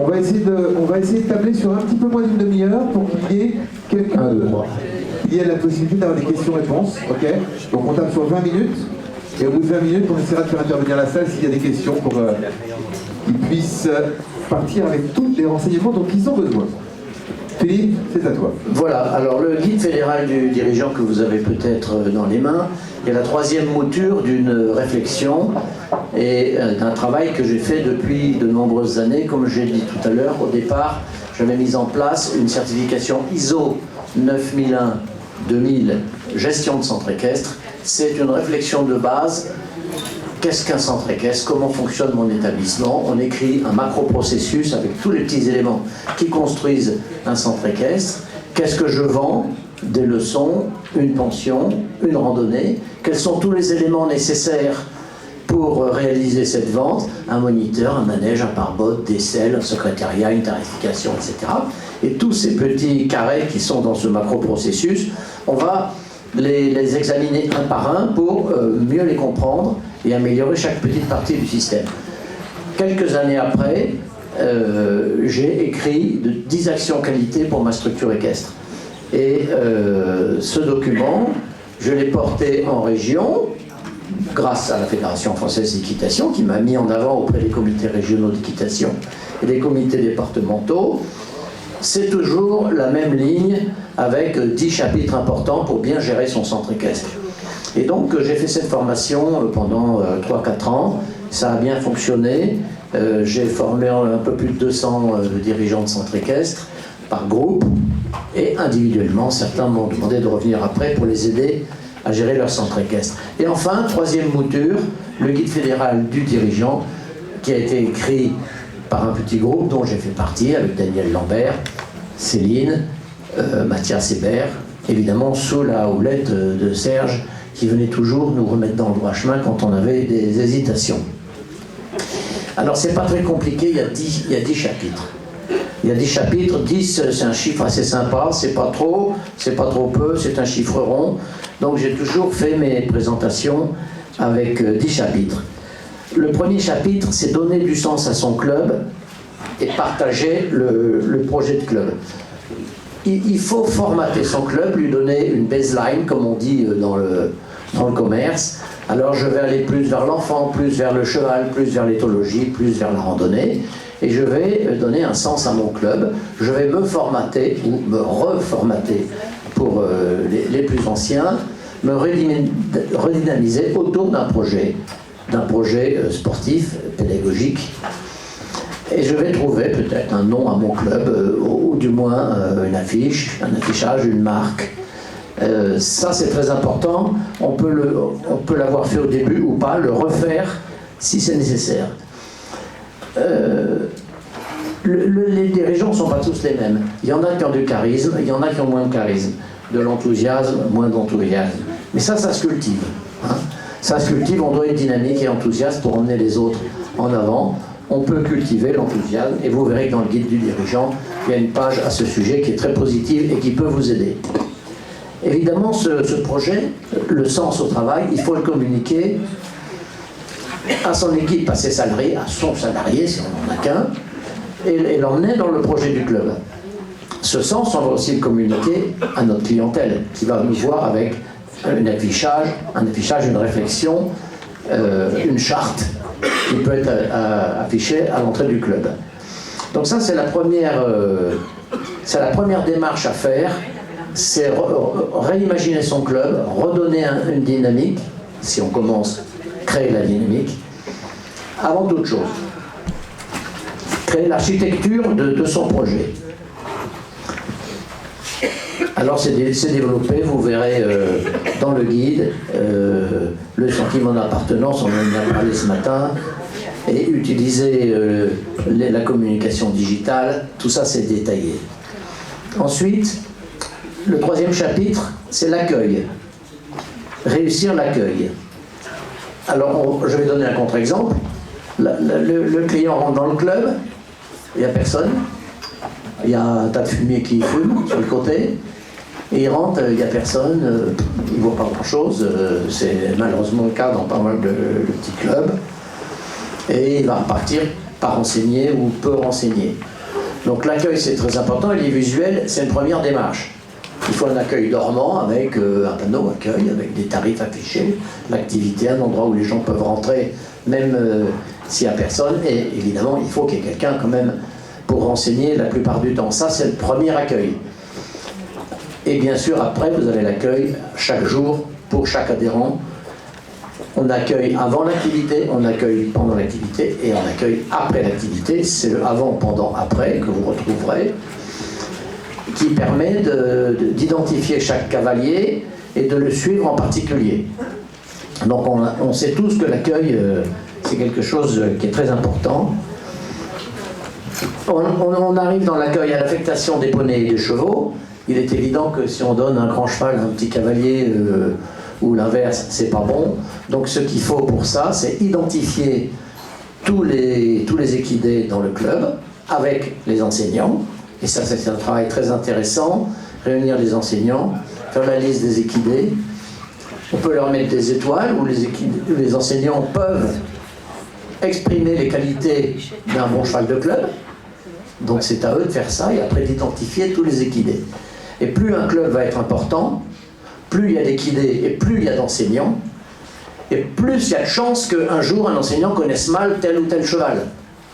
On va essayer de tabler sur un petit peu moins d'une demi-heure pour qu'il y ait il y ait la possibilité d'avoir des questions-réponses, ok? Donc on tape sur 20 minutes, et au bout de 20 minutes, on essaiera de faire intervenir la salle s'il y a des questions pour qu'ils puissent partir avec tous les renseignements dont ils ont besoin. Philippe, c'est à toi. Voilà, alors le guide fédéral du dirigeant que vous avez peut-être dans les mains est la troisième mouture d'une réflexion et d'un travail que j'ai fait depuis de nombreuses années. Comme j'ai dit tout à l'heure, au départ, j'avais mis en place une certification ISO 9001-2000 gestion de centre équestre. C'est une réflexion de base. Qu'est-ce qu'un centre équestre? Comment fonctionne mon établissement? On écrit un macro-processus avec tous les petits éléments qui construisent un centre équestre. Qu'est-ce que je vends? Des leçons, une pension, une randonnée. Quels sont tous les éléments nécessaires pour réaliser cette vente? Un moniteur, un manège, un pare-bottes, des selles, un secrétariat, une tarification, etc. Et tous ces petits carrés qui sont dans ce macro-processus, on va les examiner un par un pour mieux les comprendre et améliorer chaque petite partie du système. Quelques années après, j'ai écrit 10 actions qualité pour ma structure équestre. Et ce document, je l'ai porté en région, grâce à la Fédération française d'équitation, qui m'a mis en avant auprès des comités régionaux d'équitation et des comités départementaux. C'est toujours la même ligne avec 10 chapitres importants pour bien gérer son centre équestre. Et donc j'ai fait cette formation pendant 3-4 ans, ça a bien fonctionné. J'ai formé un peu plus de 200 dirigeants de centre équestre par groupe et individuellement. Certains m'ont demandé de revenir après pour les aider à gérer leur centre équestre. Et enfin, troisième mouture, le guide fédéral du dirigeant qui a été écrit par un petit groupe dont j'ai fait partie avec Daniel Lambert, Céline, Mathias Hébert, évidemment sous la houlette de Serge qui venait toujours nous remettre dans le droit chemin quand on avait des hésitations. Alors c'est pas très compliqué, il y a 10 chapitres. Il y a 10 chapitres, 10 c'est un chiffre assez sympa, c'est pas trop peu, c'est un chiffre rond. Donc j'ai toujours fait mes présentations avec 10 chapitres. Le premier chapitre, c'est donner du sens à son club et partager le projet de club. Il faut formater son club, lui donner une baseline, comme on dit dans le commerce. Alors je vais aller plus vers l'enfant, plus vers le cheval, plus vers l'éthologie, plus vers la randonnée. Et je vais donner un sens à mon club. Je vais me formater ou me reformater pour les plus anciens, me redynamiser autour d'un projet sportif, pédagogique. Et je vais trouver peut-être un nom à mon club, ou du moins une affiche, un affichage, une marque. Ça c'est très important, on peut l'avoir fait au début ou pas, le refaire si c'est nécessaire. Les dirigeants ne sont pas tous les mêmes. Il y en a qui ont du charisme, il y en a qui ont moins de charisme. De l'enthousiasme, moins d'enthousiasme. Mais ça se cultive. Hein. Ça se cultive, on doit être dynamique et enthousiaste pour emmener les autres en avant. On peut cultiver l'enthousiasme et vous verrez que dans le guide du dirigeant, il y a une page à ce sujet qui est très positive et qui peut vous aider. Évidemment, ce projet, le sens au travail, il faut le communiquer à son équipe, à ses salariés, à son salarié, si on n'en a qu'un, et l'emmener dans le projet du club. Ce sens, on va aussi le communiquer à notre clientèle, qui va nous voir avec un affichage, une réflexion, une charte qui peut être affichée à l'entrée du club. Donc ça, c'est la première démarche à faire, c'est réimaginer son club, redonner une dynamique, si on commence, créer la dynamique, avant toute chose. Créer l'architecture de son projet. Alors c'est développé, vous verrez dans le guide, le sentiment d'appartenance, on en a parlé ce matin, et utiliser la communication digitale, tout ça c'est détaillé. Ensuite, le troisième chapitre, c'est l'accueil. Réussir l'accueil. Alors je vais donner un contre-exemple. Le client rentre dans le club, il n'y a personne. Il y a un tas de fumier qui fume sur le côté, et il rentre, il n'y a personne, il ne voit pas grand-chose, c'est malheureusement le cas dans pas mal de petits clubs, et il va repartir pas renseigné ou peu renseigné. Donc l'accueil c'est très important et les visuels c'est une première démarche. Il faut un accueil dormant avec un panneau accueil, avec des tarifs affichés, l'activité, un endroit où les gens peuvent rentrer même s'il n'y a personne, et évidemment il faut qu'il y ait quelqu'un quand même pour renseigner la plupart du temps. Ça c'est le premier accueil. Et bien sûr après vous avez l'accueil chaque jour pour chaque adhérent. On accueille avant l'activité, on accueille pendant l'activité et on accueille après l'activité. C'est le avant, pendant, après que vous retrouverez, qui permet d'identifier chaque cavalier et de le suivre en particulier. Donc on sait tous que l'accueil, c'est quelque chose qui est très important. On arrive dans l'accueil à l'affectation des poneys et des chevaux. Il est évident que si on donne un grand cheval à un petit cavalier ou l'inverse, c'est pas bon. Donc ce qu'il faut pour ça, c'est identifier tous les équidés dans le club avec les enseignants. Et ça, c'est un travail très intéressant. Réunir les enseignants, faire la liste des équidés. On peut leur mettre des étoiles où les enseignants peuvent exprimer les qualités d'un bon cheval de club. Donc c'est à eux de faire ça et après d'identifier tous les équidés. Et plus un club va être important, plus il y a d'équidés et plus il y a d'enseignants, et plus il y a de chances qu'un jour un enseignant connaisse mal tel ou tel cheval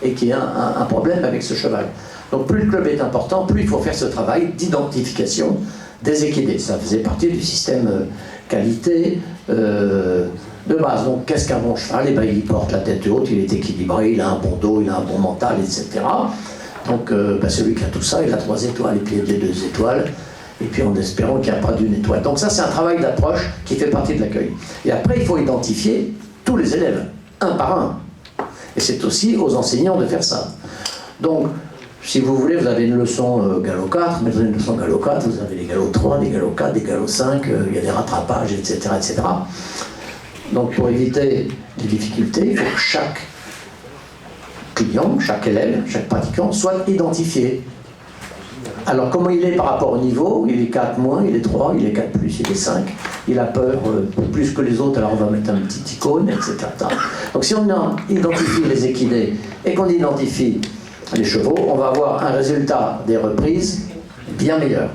et qu'il y ait un problème avec ce cheval. Donc plus le club est important, plus il faut faire ce travail d'identification des équidés. Ça faisait partie du système qualité de base. Donc qu'est-ce qu'un bon cheval? Eh bien, il porte la tête haute, il est équilibré, il a un bon dos, il a un bon mental, etc. Donc celui qui a tout ça, il a 3 étoiles, et puis il y a 2 étoiles, et puis en espérant qu'il n'y a pas d'une étoile. Donc ça c'est un travail d'approche qui fait partie de l'accueil. Et après il faut identifier tous les élèves, un par un. Et c'est aussi aux enseignants de faire ça. Donc si vous voulez, vous avez une leçon galop 4, mais dans une leçon galop 4, vous avez des galops 3, des galops 4, des galops 5, il y a des rattrapages, etc., etc. Donc pour éviter les difficultés, il faut que chaque client, chaque élève, chaque pratiquant soit identifié. Alors comment il est par rapport au niveau? Il est 4 moins, il est 3, il est 4 plus, il est 5. Il a peur plus que les autres, alors on va mettre un petit icône, etc. Donc si on identifie les équidés et qu'on identifie les chevaux, on va avoir un résultat des reprises bien meilleur.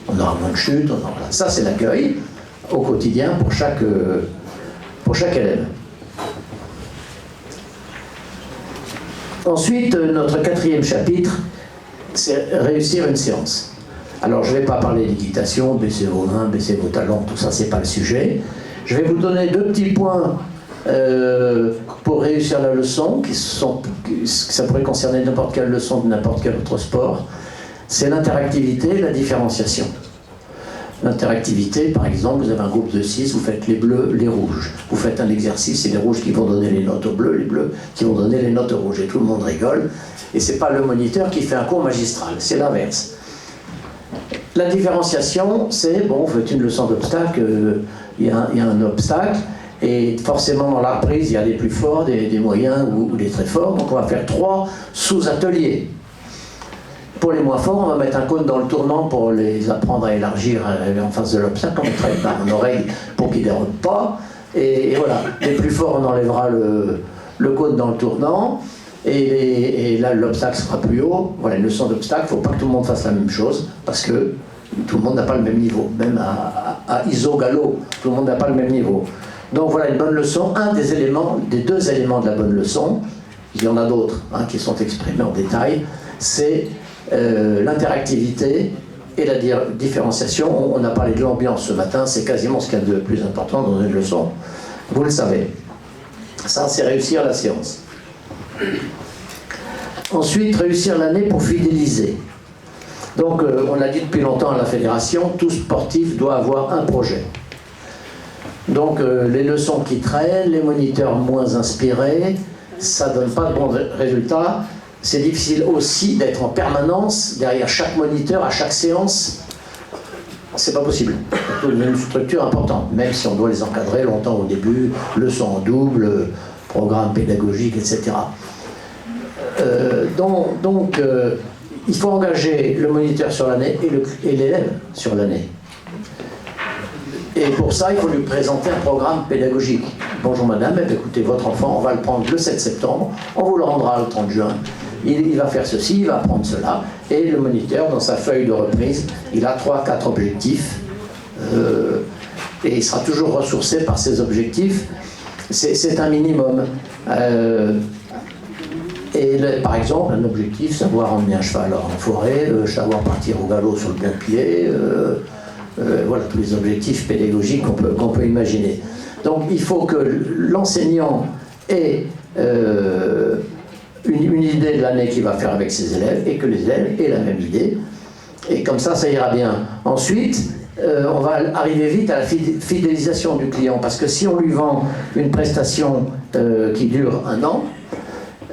On aura moins de chutes, ça c'est l'accueil au quotidien pour chaque élève. Ensuite, notre 4e chapitre, c'est réussir une séance. Alors je ne vais pas parler d'équitation, baissez vos mains, baissez vos talons, tout ça c'est pas le sujet. Je vais vous donner 2 petits points pour réussir la leçon, ça pourrait concerner n'importe quelle leçon de n'importe quel autre sport. C'est l'interactivité et la différenciation. L'interactivité, par exemple, vous avez un groupe de 6, vous faites les bleus, les rouges. Vous faites un exercice, c'est les rouges qui vont donner les notes aux bleus, les bleus qui vont donner les notes aux rouges. Et tout le monde rigole. Et c'est pas le moniteur qui fait un cours magistral, c'est l'inverse. La différenciation, c'est, bon, vous faites une leçon d'obstacle, il y a un obstacle, et forcément dans la reprise, il y a des plus forts, des moyens ou des très forts. Donc on va faire 3 sous-ateliers. Pour les moins forts, on va mettre un cône dans le tournant pour les apprendre à élargir en face de l'obstacle. On mettra une barre en oreille pour qu'ils ne dérobent pas. Et voilà, les plus forts, on enlèvera le cône dans le tournant. Et là, l'obstacle sera plus haut. Voilà, une leçon d'obstacle, il ne faut pas que tout le monde fasse la même chose, parce que tout le monde n'a pas le même niveau. Même à iso-galop, tout le monde n'a pas le même niveau. Donc voilà une bonne leçon. Des 2 éléments de la bonne leçon, il y en a d'autres qui sont exprimés en détail, c'est l'interactivité et la différenciation. On a parlé de l'ambiance ce matin, c'est quasiment ce qu'il y a de plus important dans une leçon. Vous le savez. Ça, c'est réussir la séance. Ensuite, réussir l'année pour fidéliser. Donc, on l'a dit depuis longtemps à la fédération, tout sportif doit avoir un projet. Donc, les leçons qui traînent, les moniteurs moins inspirés, ça ne donne pas de bons résultats. C'est difficile aussi d'être en permanence derrière chaque moniteur, à chaque séance. C'est pas possible. C'est une structure importante, même si on doit les encadrer longtemps au début, leçons en double, programme pédagogique, etc. Donc, il faut engager le moniteur sur l'année et l'élève sur l'année. Et pour ça, il faut lui présenter un programme pédagogique. Bonjour madame, écoutez, votre enfant, on va le prendre le 7 septembre, on vous le rendra le 30 juin. il va faire ceci, il va apprendre cela. Et le moniteur, dans sa feuille de reprise, il a 3-4 objectifs. Et il sera toujours ressourcé par ces objectifs. C'est un minimum. Par exemple, un objectif, savoir emmener un cheval en forêt, savoir partir au galop sur le bon pied, voilà tous les objectifs pédagogiques qu'on peut imaginer. Donc il faut que l'enseignant ait une idée de l'année qu'il va faire avec ses élèves et que les élèves aient la même idée. Et comme ça ira bien. Ensuite, on va arriver vite à la fidélisation du client, parce que si on lui vend une prestation qui dure 1 an,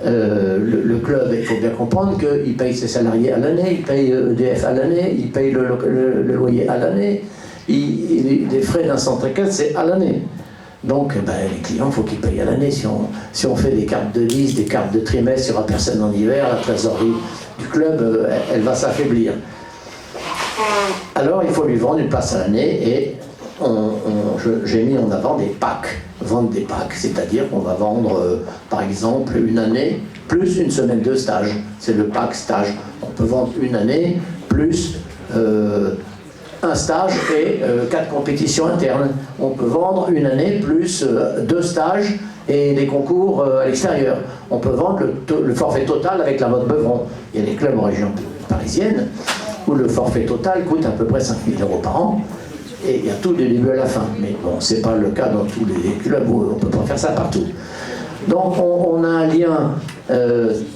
le club, il faut bien comprendre qu'il paye ses salariés à l'année, il paye EDF à l'année, il paye le loyer à l'année, les frais d'un centre équestre, c'est à l'année. Donc les clients, il faut qu'ils payent à l'année. Si on fait des cartes de 10, des cartes de trimestre, il n'y aura personne en hiver, la trésorerie du club, elle va s'affaiblir. Alors il faut lui vendre une place à l'année et j'ai mis en avant des packs, vendre des packs, c'est-à-dire qu'on va vendre par exemple une année plus une semaine de stage, c'est le pack stage. On peut vendre une année plus un stage et 4 compétitions internes. On peut vendre une année plus 2 stages et des concours à l'extérieur. On peut vendre le forfait total avec la mode Beuvron. Il y a des clubs en région parisienne où le forfait total coûte à peu près 5 000 € par an, et il y a tout du début à la fin. Mais bon, c'est pas le cas dans tous les clubs, où on peut pas faire ça partout. Donc on a un lien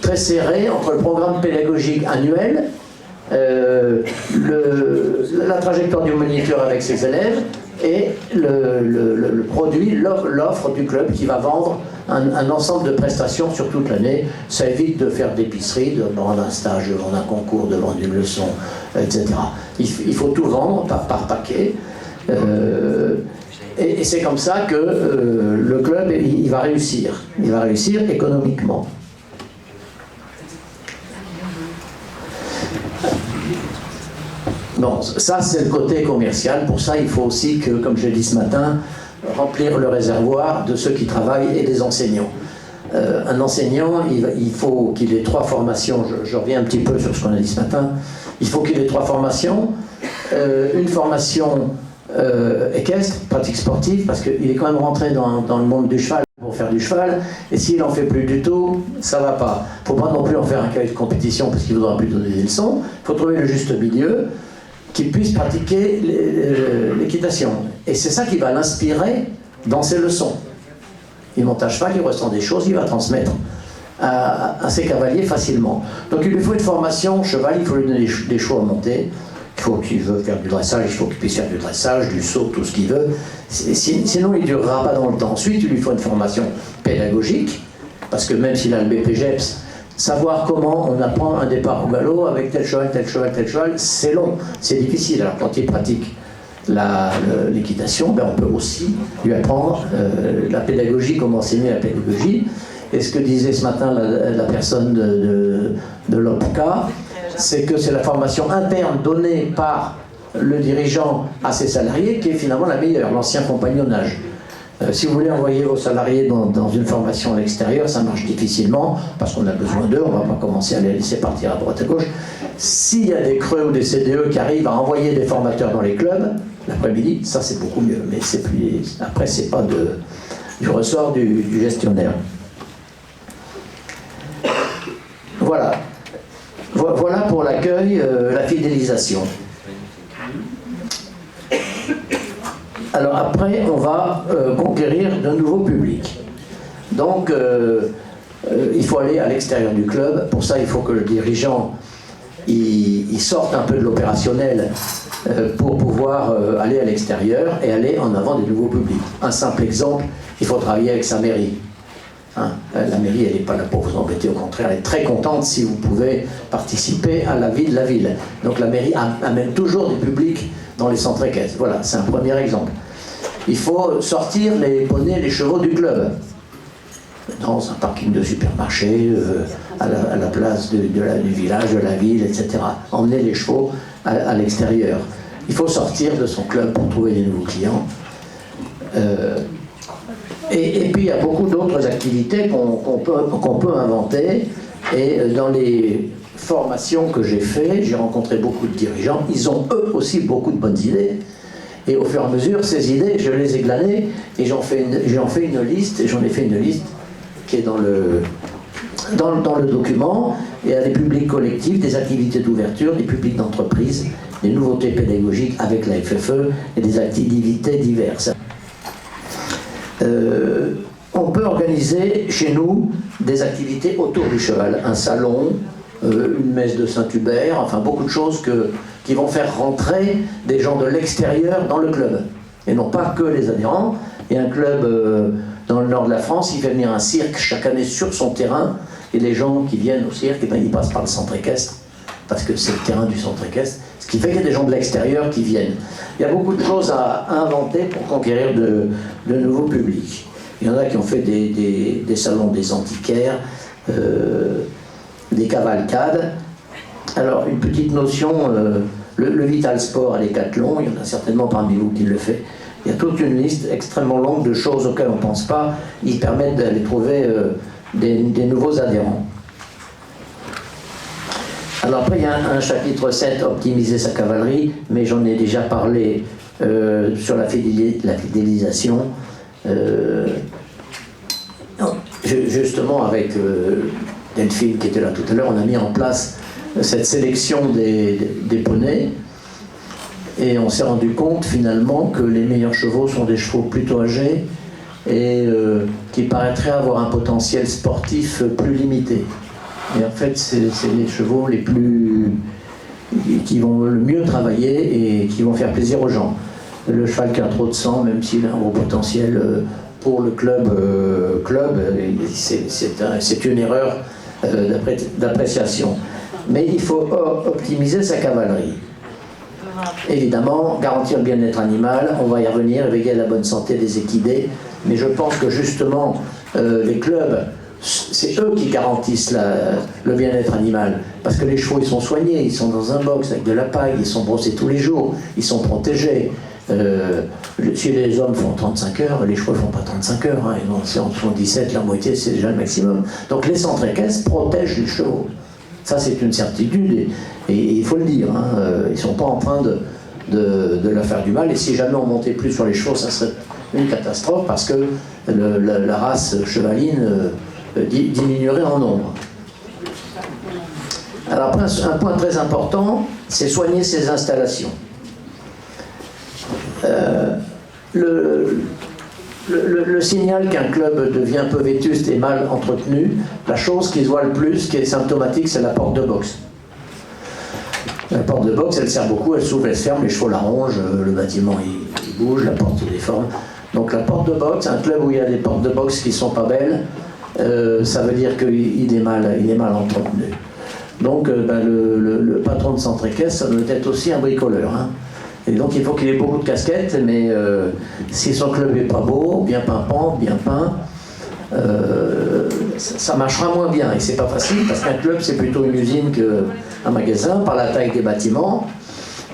très serré entre le programme pédagogique annuel, la trajectoire du moniteur avec ses élèves, et le produit, l'offre du club qui va vendre un ensemble de prestations sur toute l'année. Ça évite de faire d'épicerie, de vendre un stage, de vendre un concours, de vendre une leçon, etc. Il faut tout vendre par paquet. Et c'est comme ça que le club, il va réussir. Il va réussir économiquement. Bon, ça c'est le côté commercial. Pour ça, il faut aussi que, comme j'ai dit ce matin, remplir le réservoir de ceux qui travaillent et des enseignants. Un enseignant, il faut qu'il ait 3 formations. Je reviens un petit peu sur ce qu'on a dit ce matin. Il faut qu'il ait 3 formations. Une formation équestre, pratique sportive, parce qu'il est quand même rentré dans le monde du cheval pour faire du cheval, et s'il en fait plus du tout, ça va pas. Il ne faut pas non plus en faire un cahier de compétition parce qu'il ne voudra plus donner des leçons. Il faut trouver le juste milieu, qu'il puisse pratiquer l'équitation. Et c'est ça qui va l'inspirer dans ses leçons. Il monte à cheval, il ressent des choses, il va transmettre à ses cavaliers facilement. Donc il lui faut une formation cheval, il faut lui donner des chevaux à monter. Qu'il veut faire du dressage, il faut qu'il puisse faire du dressage, du saut, tout ce qu'il veut. Sinon, il ne durera pas dans le temps. Ensuite, il lui faut une formation pédagogique, parce que même s'il a le BPGEPS, savoir comment on apprend un départ au galop avec tel cheval, tel cheval, tel cheval, c'est long, c'est difficile. Alors quand il pratique l'équitation, on peut aussi lui apprendre la pédagogie, comment enseigner la pédagogie. Et ce que disait ce matin la personne de l'OPCA, c'est que c'est la formation interne donnée par le dirigeant à ses salariés qui est finalement la meilleure, l'ancien compagnonnage. Si vous voulez envoyer vos salariés dans une formation à l'extérieur, ça marche difficilement, parce qu'on a besoin d'eux, on ne va pas commencer à les laisser partir à droite à gauche. S'il y a des creux ou des CDE qui arrivent à envoyer des formateurs dans les clubs, l'après-midi, ça c'est beaucoup mieux, mais après c'est pas du ressort du gestionnaire. Voilà. Voilà pour l'accueil, la fidélisation. Alors après, on va conquérir de nouveaux publics. Donc, il faut aller à l'extérieur du club. Pour ça, il faut que le dirigeant il sorte un peu de l'opérationnel pour pouvoir aller à l'extérieur et aller en avant des nouveaux publics. Un simple exemple, il faut travailler avec sa mairie. La mairie, elle n'est pas là pour vous embêter, au contraire, elle est très contente si vous pouvez participer à la vie de la ville. Donc la mairie amène toujours des publics dans les centres équestres. Voilà, c'est un premier exemple. Il faut sortir les poneys, les chevaux du club, dans un parking de supermarché, à la place du village, de la ville, etc. Emmener les chevaux à l'extérieur. Il faut sortir de son club pour trouver des nouveaux clients. Et puis il y a beaucoup d'autres activités qu'on peut inventer Et dans les formations que j'ai faites, j'ai rencontré beaucoup de dirigeants, ils ont eux aussi beaucoup de bonnes idées. Et au fur et à mesure, ces idées, je les ai glanées et j'en fais une liste, et j'en ai fait une liste qui est dans le document. Il y a des publics collectifs, des activités d'ouverture, des publics d'entreprise, des nouveautés pédagogiques avec la FFE et des activités diverses. On peut organiser chez nous des activités autour du cheval, un salon, une messe de Saint-Hubert, enfin beaucoup de choses qui vont faire rentrer des gens de l'extérieur dans le club. Et non pas que les adhérents. Il y a un club dans le nord de la France, il fait venir un cirque chaque année sur son terrain, et les gens qui viennent au cirque, ils passent par le centre équestre, parce que c'est le terrain du centre équestre, ce qui fait qu'il y a des gens de l'extérieur qui viennent. Il y a beaucoup de choses à inventer pour conquérir de nouveaux publics. Il y en a qui ont fait des salons des antiquaires, des cavalcades. Alors, une petite notion, le Vital Sport à Décathlon, il y en a certainement parmi vous qui le fait. Il y a toute une liste extrêmement longue de choses auxquelles on ne pense pas. Ils permettent d'aller trouver des nouveaux adhérents. Alors après, il y a un chapitre 7, optimiser sa cavalerie, mais j'en ai déjà parlé sur la fidélisation. Justement, avec Delphine qui était là tout à l'heure, on a mis en place cette sélection des poneys, et on s'est rendu compte finalement que les meilleurs chevaux sont des chevaux plutôt âgés et qui paraîtraient avoir un potentiel sportif plus limité. Et en fait, c'est les chevaux qui vont le mieux travailler et qui vont faire plaisir aux gens. Le cheval qui a trop de sang, même s'il a un gros potentiel pour le club, c'est une erreur d'appréciation. Mais il faut optimiser sa cavalerie. Évidemment, garantir le bien-être animal, on va y revenir, veiller à la bonne santé des équidés, mais je pense que justement, les clubs, c'est eux qui garantissent le bien-être animal, parce que les chevaux, ils sont soignés, ils sont dans un box avec de la paille, ils sont brossés tous les jours, ils sont protégés. Si les hommes font 35 heures, les chevaux ne font pas 35 heures, hein, si on font 17, la moitié, c'est déjà le maximum. Donc les centres équestres protègent les chevaux. Ça, c'est une certitude, et il faut le dire, hein, ils ne sont pas en train de leur faire du mal, et si jamais on montait plus sur les chevaux, ça serait une catastrophe, parce que la race chevaline diminuerait en nombre. Alors après, un point très important, c'est soigner ses installations. Le signal qu'un club devient un peu vétuste et mal entretenu, la chose qui se voit le plus, qui est symptomatique, c'est la porte de boxe. La porte de boxe, elle sert beaucoup, elle s'ouvre, elle se ferme, les chevaux la rongent, le bâtiment il bouge, la porte se déforme. Donc la porte de boxe, un club où il y a des portes de boxe qui ne sont pas belles, ça veut dire qu'il est mal entretenu. Donc le patron de centre équestre, ça doit être aussi un bricoleur. Hein. Et donc il faut qu'il ait beaucoup de casquettes, mais si son club n'est pas beau, bien pimpant, bien peint, ça marchera moins bien. Et c'est pas facile, parce qu'un club c'est plutôt une usine qu'un magasin, par la taille des bâtiments.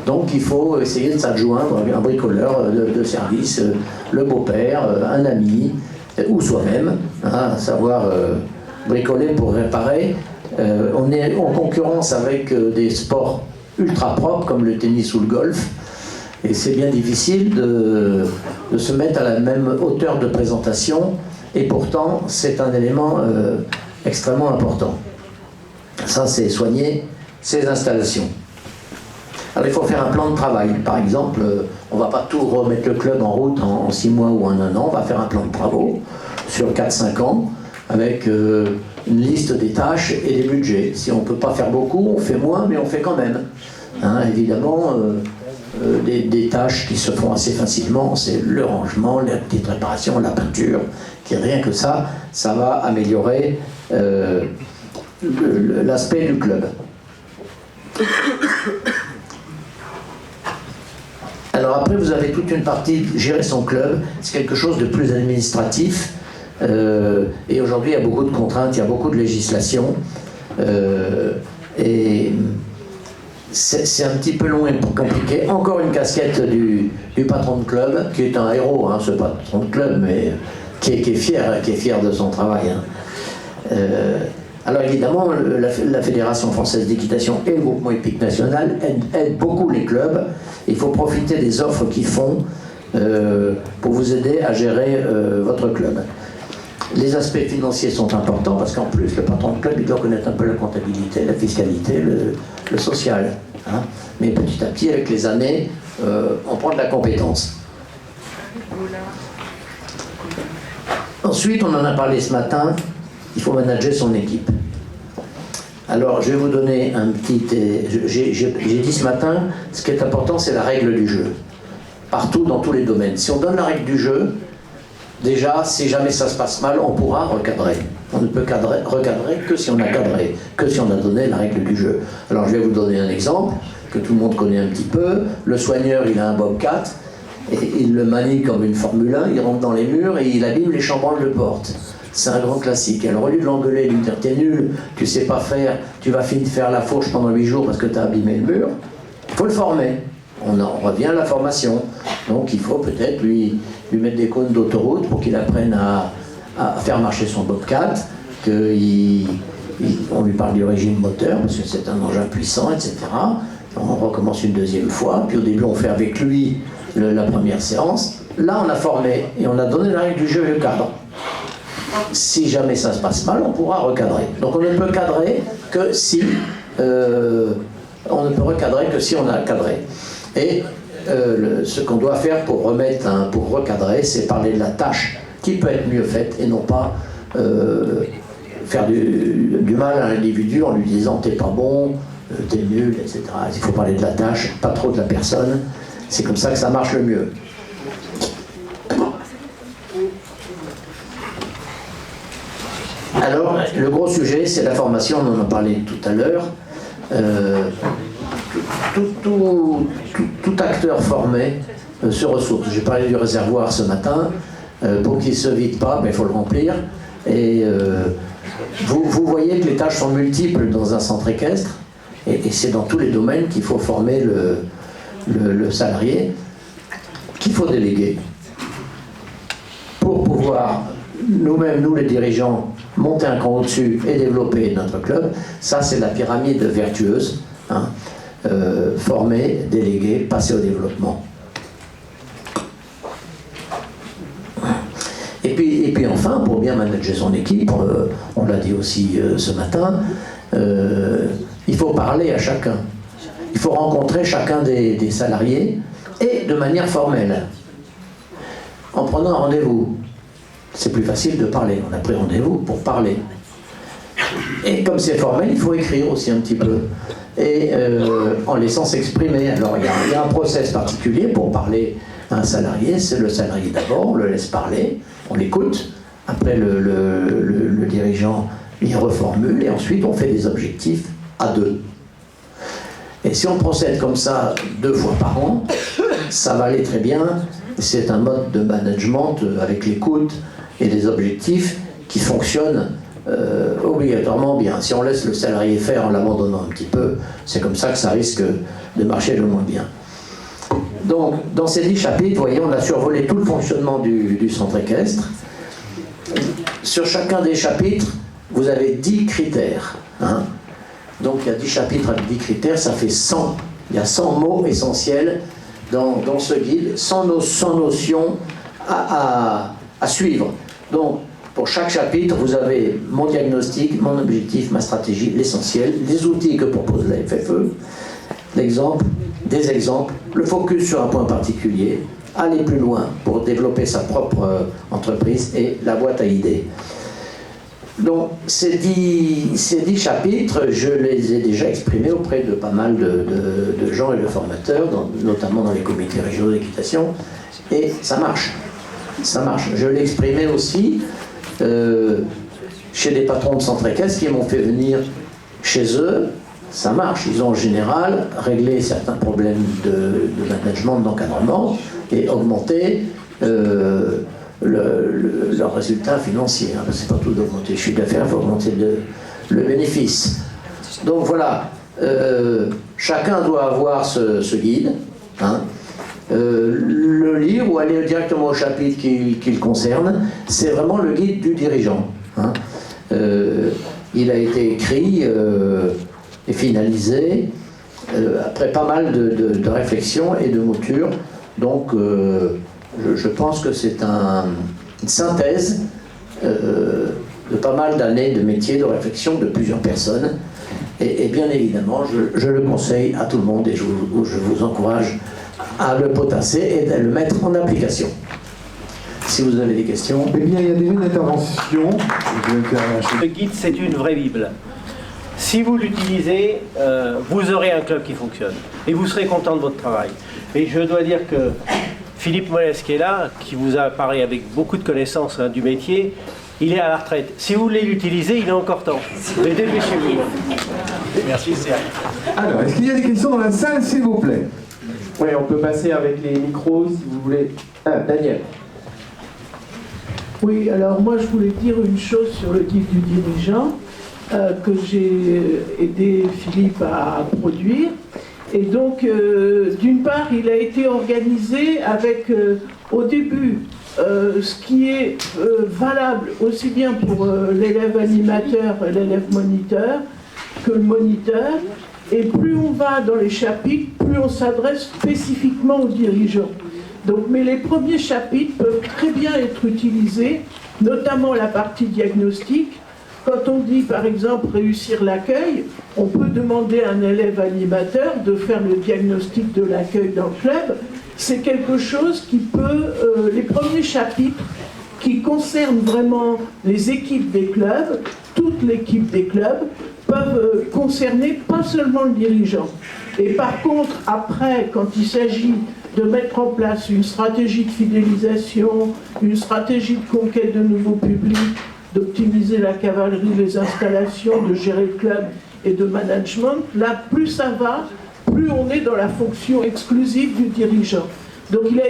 Donc il faut essayer de s'adjoindre un bricoleur de service, le beau-père, un ami, ou soi-même, hein, savoir bricoler pour réparer. On est en concurrence avec des sports ultra propres comme le tennis ou le golf. Et c'est bien difficile de se mettre à la même hauteur de présentation, et pourtant c'est un élément extrêmement important. Ça, c'est soigner ses installations. Alors il faut faire un plan de travail. Par exemple, on ne va pas tout remettre le club en route en 6 mois ou en 1 an, on va faire un plan de travaux sur 4-5 ans, avec une liste des tâches et des budgets. Si on ne peut pas faire beaucoup, on fait moins, mais on fait quand même. Hein, évidemment, des tâches qui se font assez facilement, c'est le rangement, les petites réparations, la peinture, qui rien que ça va améliorer l'aspect du club. Alors après, vous avez toute une partie, gérer son club, c'est quelque chose de plus administratif, et aujourd'hui il y a beaucoup de contraintes, il y a beaucoup de législation, et c'est un petit peu long et compliqué. Encore une casquette du patron de club, qui est un héros, hein, ce patron de club, mais qui est fier de son travail. Hein. Alors évidemment, la Fédération française d'équitation et le groupement hippique national aident beaucoup les clubs. Il faut profiter des offres qu'ils font pour vous aider à gérer votre club. Les aspects financiers sont importants parce qu'en plus, le patron de club, il doit connaître un peu la comptabilité, la fiscalité, le social. Hein. Mais petit à petit, avec les années, on prend de la compétence. Ensuite, on en a parlé ce matin, il faut manager son équipe. Alors, je vais vous donner un petit... J'ai dit ce matin, ce qui est important, c'est la règle du jeu. Partout, dans tous les domaines. Si on donne la règle du jeu, déjà, si jamais ça se passe mal, on pourra recadrer. On ne peut recadrer que si on a cadré, que si on a donné la règle du jeu. Alors, je vais vous donner un exemple que tout le monde connaît un petit peu. Le soigneur, il a un Bobcat, et il le manie comme une Formule 1, il rentre dans les murs et il abîme les chambranles de porte. C'est un grand classique. Alors au lieu de l'engueuler, lui dire t'es nul, tu sais pas faire, tu vas finir de faire la fourche pendant 8 jours parce que tu as abîmé le mur, il faut le former. On en revient à la formation. Donc il faut peut-être lui mettre des cônes d'autoroute pour qu'il apprenne à faire marcher son Bobcat, on lui parle du régime moteur parce que c'est un engin puissant, etc. On recommence une deuxième fois, puis au début on fait avec lui la première séance. Là on a formé et on a donné la règle du jeu et le cadre. Si jamais ça se passe mal, on pourra recadrer. Donc on ne peut cadrer que si on ne peut recadrer que si on a cadré. Et ce qu'on doit faire pour recadrer, c'est parler de la tâche qui peut être mieux faite et non pas faire du mal à l'individu en lui disant t'es pas bon, t'es nul, etc. Il faut parler de la tâche, pas trop de la personne. C'est comme ça que ça marche le mieux. Alors, le gros sujet, c'est la formation, on en a parlé tout à l'heure. Tout acteur formé se ressource. J'ai parlé du réservoir ce matin. Pour qu'il ne se vide pas, il faut le remplir. Et vous voyez que les tâches sont multiples dans un centre équestre. Et c'est dans tous les domaines qu'il faut former le salarié, qu'il faut déléguer. Pour pouvoir, nous-mêmes, nous les dirigeants, monter un cran au-dessus et développer notre club, ça c'est la pyramide vertueuse. Hein. Former, déléguer, passer au développement. Et puis enfin, pour bien manager son équipe, on l'a dit aussi ce matin, il faut parler à chacun. Il faut rencontrer chacun des salariés et de manière formelle. En prenant un rendez-vous. C'est plus facile de parler. On a pris rendez-vous pour parler. Et comme c'est formel, il faut écrire aussi un petit peu. Et en laissant s'exprimer. Alors il y a un process particulier pour parler à un salarié. C'est le salarié d'abord, on le laisse parler, on l'écoute. Après le dirigeant, il reformule et ensuite on fait des objectifs à deux. Et si on procède comme ça 2 fois par an, ça va aller très bien. C'est un mode de management avec l'écoute et les objectifs qui fonctionnent obligatoirement bien. Si on laisse le salarié faire en l'abandonnant un petit peu, c'est comme ça que ça risque de marcher le moins bien. Donc, dans ces 10 chapitres, vous voyez, on a survolé tout le fonctionnement du centre équestre. Sur chacun des chapitres, vous avez 10 critères. Hein. Donc, il y a 10 chapitres avec 10 critères, ça fait 100. Il y a 100 mots essentiels dans ce guide, 100 notions à suivre. Donc, pour chaque chapitre, vous avez mon diagnostic, mon objectif, ma stratégie, l'essentiel, les outils que propose la FFE, l'exemple, des exemples, le focus sur un point particulier, aller plus loin pour développer sa propre entreprise et la boîte à idées. Donc, ces 10 chapitres, je les ai déjà exprimés auprès de pas mal de gens et de formateurs, notamment dans les comités régionaux d'équitation, et ça marche. Ça marche. Je l'ai exprimé aussi chez des patrons de centres équestres qui m'ont fait venir chez eux. Ça marche. Ils ont en général réglé certains problèmes de management, d'encadrement et augmenté leur résultat financier. Hein. C'est pas tout d'augmenter le chiffre d'affaires, il faut augmenter le bénéfice. Donc voilà, chacun doit avoir ce guide. Hein. Le lire ou aller directement au chapitre qui le concerne, c'est vraiment le guide du dirigeant. Hein. il a été écrit et finalisé après pas mal de réflexions et de moutures. Donc je pense que c'est une synthèse de pas mal d'années de métier, de réflexion de plusieurs personnes. Et bien évidemment, je le conseille à tout le monde et je vous encourage à le potasser et à le mettre en application. Si vous avez des questions. Eh bien, il y a déjà une intervention. Le guide, c'est une vraie Bible. Si vous l'utilisez, vous aurez un club qui fonctionne. Et vous serez content de votre travail. Et je dois dire que Philippe Mollès, qui est là, qui vous a parlé avec beaucoup de connaissances du métier, il est à la retraite. Si vous voulez l'utiliser, il est encore temps. Mais dépêchez-vous. Merci, Serge. Alors, est-ce qu'il y a des questions dans la salle, s'il vous plaît? Oui, on peut passer avec les micros, si vous voulez. Ah, Daniel. Oui, alors moi je voulais dire une chose sur le guide du dirigeant que j'ai aidé Philippe à produire. Et donc, d'une part, il a été organisé avec, au début, ce qui est valable aussi bien pour l'élève animateur et l'élève moniteur que le moniteur. Et plus on va dans les chapitres, plus on s'adresse spécifiquement aux dirigeants. Donc, mais les premiers chapitres peuvent très bien être utilisés, notamment la partie diagnostic. Quand on dit, par exemple, réussir l'accueil, on peut demander à un élève animateur de faire le diagnostic de l'accueil dans le club. C'est quelque chose qui peut, les premiers chapitres qui concernent vraiment les équipes des clubs, toute l'équipe des clubs, peuvent concerner pas seulement le dirigeant. Et par contre, après, quand il s'agit de mettre en place une stratégie de fidélisation, une stratégie de conquête de nouveaux publics, d'optimiser la cavalerie, les installations, de gérer le club et de management, là, plus ça va, plus on est dans la fonction exclusive du dirigeant. Donc il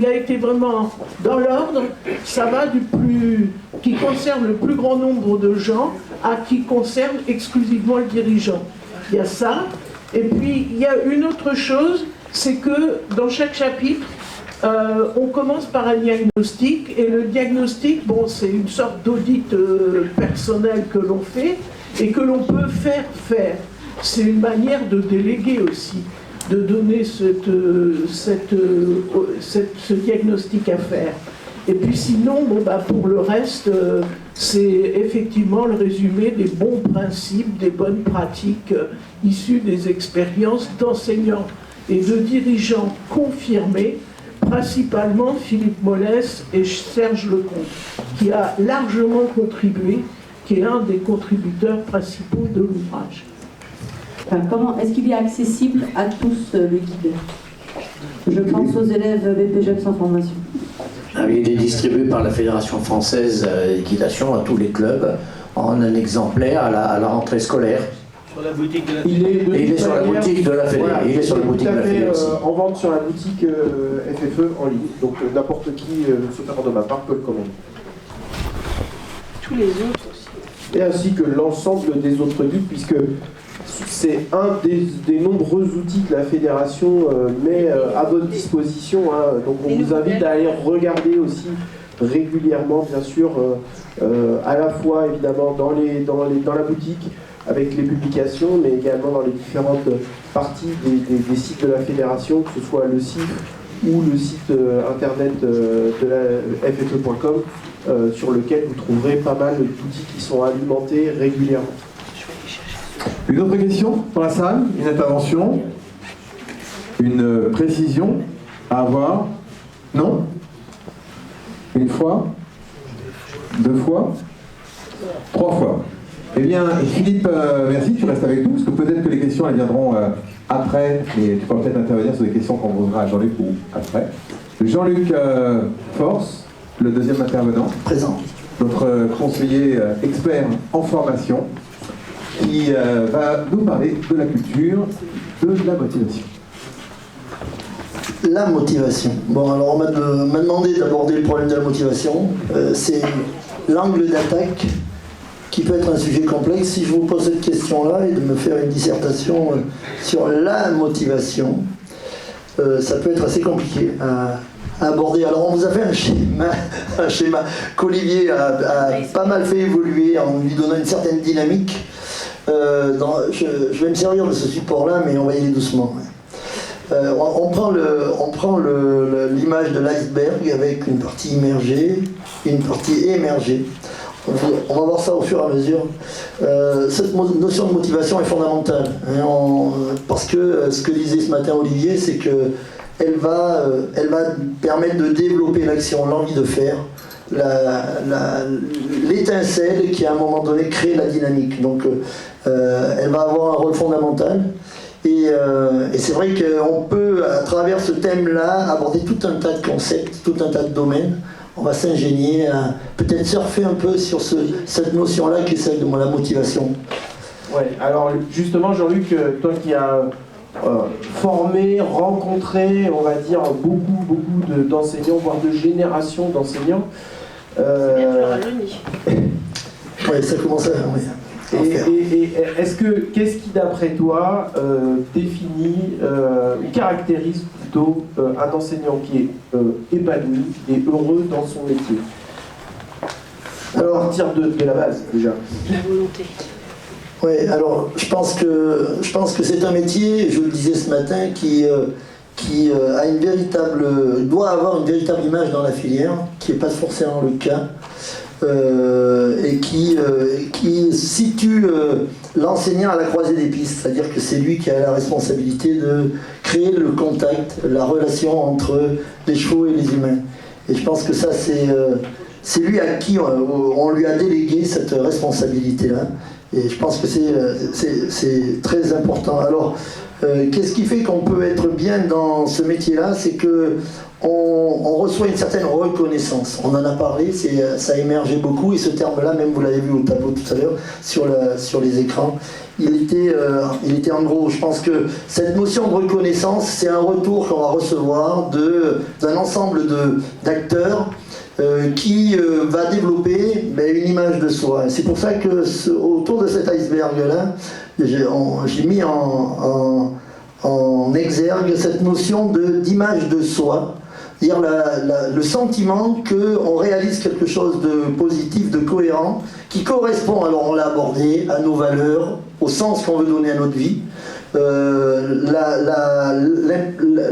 a été vraiment dans l'ordre, ça va du plus, qui concerne le plus grand nombre de gens à qui concerne exclusivement le dirigeant. Il y a ça, et puis il y a une autre chose, c'est que dans chaque chapitre, on commence par un diagnostic, et le diagnostic, bon, c'est une sorte d'audit personnel que l'on fait, et que l'on peut faire. C'est une manière de déléguer aussi, de donner ce diagnostic à faire. Et puis sinon, bon, bah, pour le reste, c'est effectivement le résumé des bons principes, des bonnes pratiques issues des expériences d'enseignants et de dirigeants confirmés, principalement Philippe Mollès et Serge Lecomte, qui a largement contribué, qui est un des contributeurs principaux de l'ouvrage. Enfin, comment est-ce qu'il est accessible à tous le guide? Je pense aux élèves BPGEP sans formation. Il est distribué par la Fédération française d'équitation à tous les clubs en un exemplaire à la rentrée scolaire. Sur la boutique de la Il est sur la boutique de la Fédé. Voilà, Il est sur la boutique de la Fédé aussi. En vente sur la boutique FFE en ligne. Donc n'importe qui, sauf erreur de ma part, peut le commander. Tous les autres aussi. Et ainsi que l'ensemble des autres guides, puisque c'est un des nombreux outils que la Fédération met à votre disposition. Hein. Donc on vous invite à aller regarder aussi régulièrement, bien sûr, à la fois évidemment dans la boutique, avec les publications, mais également dans les différentes parties des sites de la Fédération, que ce soit le site ou le site internet de la FFE.com, sur lequel vous trouverez pas mal d'outils qui sont alimentés régulièrement. Une autre question dans la salle? Une intervention? Une précision à avoir? Non? Une fois? Deux fois? Trois fois? Eh bien, Philippe, merci, tu restes avec nous, parce que peut-être que les questions elles viendront après, et tu pourras peut-être intervenir sur des questions qu'on posera à Jean-Luc ou après. Jean-Luc Force, le deuxième intervenant. Présent. Notre conseiller expert en formation, qui va nous parler de la culture, de la motivation. La motivation. Bon, alors on m'a demandé d'aborder le problème de la motivation. C'est l'angle d'attaque qui peut être un sujet complexe. Si je vous pose cette question-là et de me faire une dissertation sur la motivation, ça peut être assez compliqué aborder. Alors on vous a fait un schéma qu'Olivier a pas mal fait évoluer en lui donnant une certaine dynamique. Je vais me servir de ce support-là, mais on va y aller doucement. On prend l'image de l'iceberg avec une partie immergée, une partie émergée. On va voir ça au fur et à mesure. Cette notion de motivation est fondamentale, hein, parce que ce que disait ce matin Olivier, c'est qu'elle va permettre de développer l'action, l'envie de faire, l'étincelle qui à un moment donné crée la dynamique. Donc elle va avoir un rôle fondamental. Et c'est vrai qu'on peut, à travers ce thème-là, aborder tout un tas de concepts, tout un tas de domaines. On va s'ingénier à peut-être surfer un peu sur cette notion-là qui est celle de la motivation. Ouais, alors justement, Jean-Luc, toi qui as formé, rencontré, on va dire, beaucoup d'enseignants, voire de générations d'enseignants. Oui, ça commence à... Oui. Et qu'est-ce qui, d'après toi, définit ou caractérise plutôt un enseignant qui est épanoui et heureux dans son métier? Alors, à partir de la base, déjà. La volonté. Oui, alors je pense que c'est un métier, je le disais ce matin, qui a doit avoir une véritable image dans la filière, qui n'est pas forcément le cas. Et qui situe l'enseignant à la croisée des pistes, c'est-à-dire que c'est lui qui a la responsabilité de créer le contact, la relation entre les chevaux et les humains. Et je pense que ça, c'est lui à qui on lui a délégué cette responsabilité-là. Et je pense que c'est très important. Alors, qu'est-ce qui fait qu'on peut être bien dans ce métier-là? C'est que on reçoit une certaine reconnaissance. On en a parlé, ça a émergé beaucoup, et ce terme-là, même vous l'avez vu au tableau tout à l'heure, sur les écrans, il était en gros. Je pense que cette notion de reconnaissance, c'est un retour qu'on va recevoir d'un ensemble d'acteurs qui va développer une image de soi. C'est pour ça que autour de cet iceberg-là, j'ai mis en exergue cette notion d'image de soi, c'est-à-dire le sentiment qu'on réalise quelque chose de positif, de cohérent, qui correspond, alors on l'a abordé, à nos valeurs, au sens qu'on veut donner à notre vie,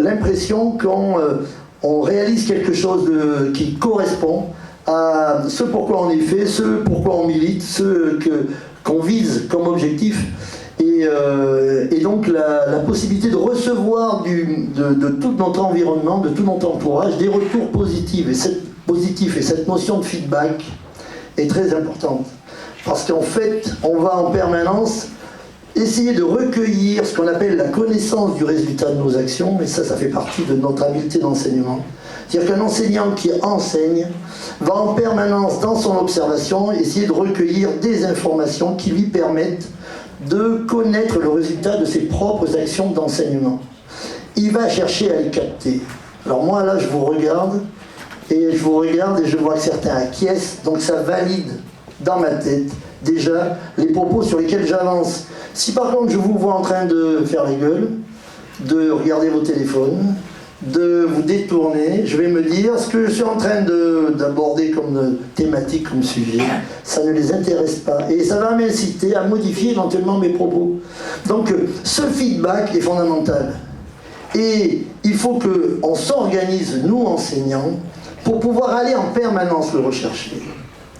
l'impression qu'on réalise quelque chose qui correspond à ce pourquoi on est fait, ce pourquoi on milite, ce qu'on vise comme objectif. Et donc la possibilité de recevoir de tout notre environnement, de tout notre entourage, des retours positifs. Et cette notion de feedback est très importante. Parce qu'en fait, on va en permanence essayer de recueillir ce qu'on appelle la connaissance du résultat de nos actions, et ça fait partie de notre habileté d'enseignement. C'est-à-dire qu'un enseignant qui enseigne va en permanence, dans son observation, essayer de recueillir des informations qui lui permettent de connaître le résultat de ses propres actions d'enseignement. Il va chercher à les capter. Alors moi là je vous regarde et je vois que certains acquiescent, donc ça valide dans ma tête déjà les propos sur lesquels j'avance. Si par contre je vous vois en train de faire la gueule, de regarder vos téléphones, de vous détourner, je vais me dire ce que je suis en train d'aborder comme thématique, comme sujet, ça ne les intéresse pas. Et ça va m'inciter à modifier éventuellement mes propos. Donc ce feedback est fondamental. Et il faut qu'on s'organise, nous enseignants, pour pouvoir aller en permanence le rechercher.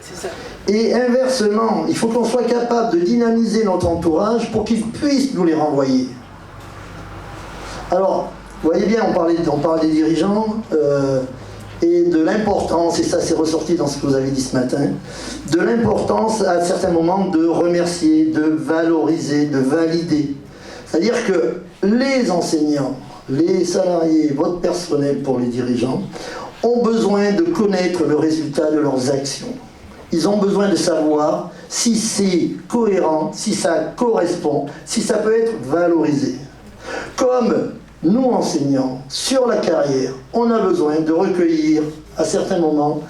C'est ça. Et inversement, il faut qu'on soit capable de dynamiser notre entourage pour qu'il puisse nous les renvoyer. Alors, vous voyez bien, on parle des dirigeants et de l'importance, et ça c'est ressorti dans ce que vous avez dit ce matin, de l'importance à certains moments de remercier, de valoriser, de valider. C'est-à-dire que les enseignants, les salariés, votre personnel pour les dirigeants, ont besoin de connaître le résultat de leurs actions. Ils ont besoin de savoir si c'est cohérent, si ça correspond, si ça peut être valorisé. Comme nous, enseignants, sur la carrière, on a besoin de recueillir, à certains moments,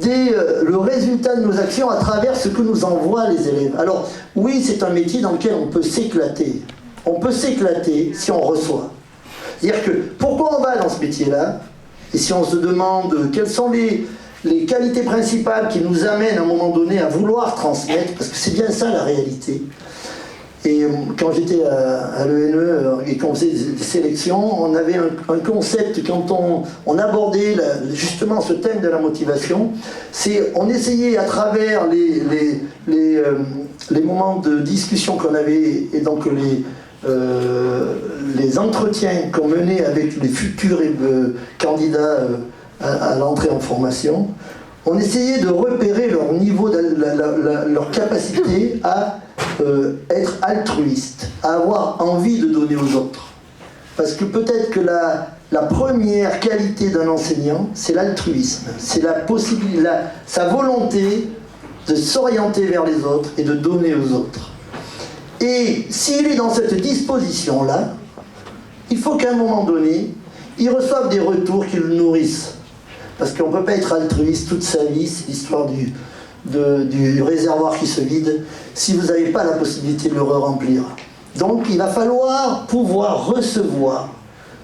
le résultat de nos actions à travers ce que nous envoient les élèves. Alors, oui, c'est un métier dans lequel on peut s'éclater. On peut s'éclater si on reçoit. C'est-à-dire que, pourquoi on va dans ce métier-là? Et si on se demande quelles sont les qualités principales qui nous amènent à un moment donné à vouloir transmettre, parce que c'est bien ça la réalité. Et quand j'étais à l'ENE et qu'on faisait des sélections, on avait un concept quand on abordait justement ce thème de la motivation, c'est on essayait à travers les moments de discussion qu'on avait et donc les entretiens qu'on menait avec les futurs candidats à l'entrée en formation, on essayait de repérer leur niveau, leur capacité à être altruiste, à avoir envie de donner aux autres. Parce que peut-être que la première qualité d'un enseignant, c'est l'altruisme, c'est sa volonté de s'orienter vers les autres et de donner aux autres. Et s'il est dans cette disposition-là, il faut qu'à un moment donné, il reçoive des retours qui le nourrissent. Parce qu'on ne peut pas être altruiste toute sa vie, c'est l'histoire du réservoir qui se vide, si vous n'avez pas la possibilité de le remplir. Donc il va falloir pouvoir recevoir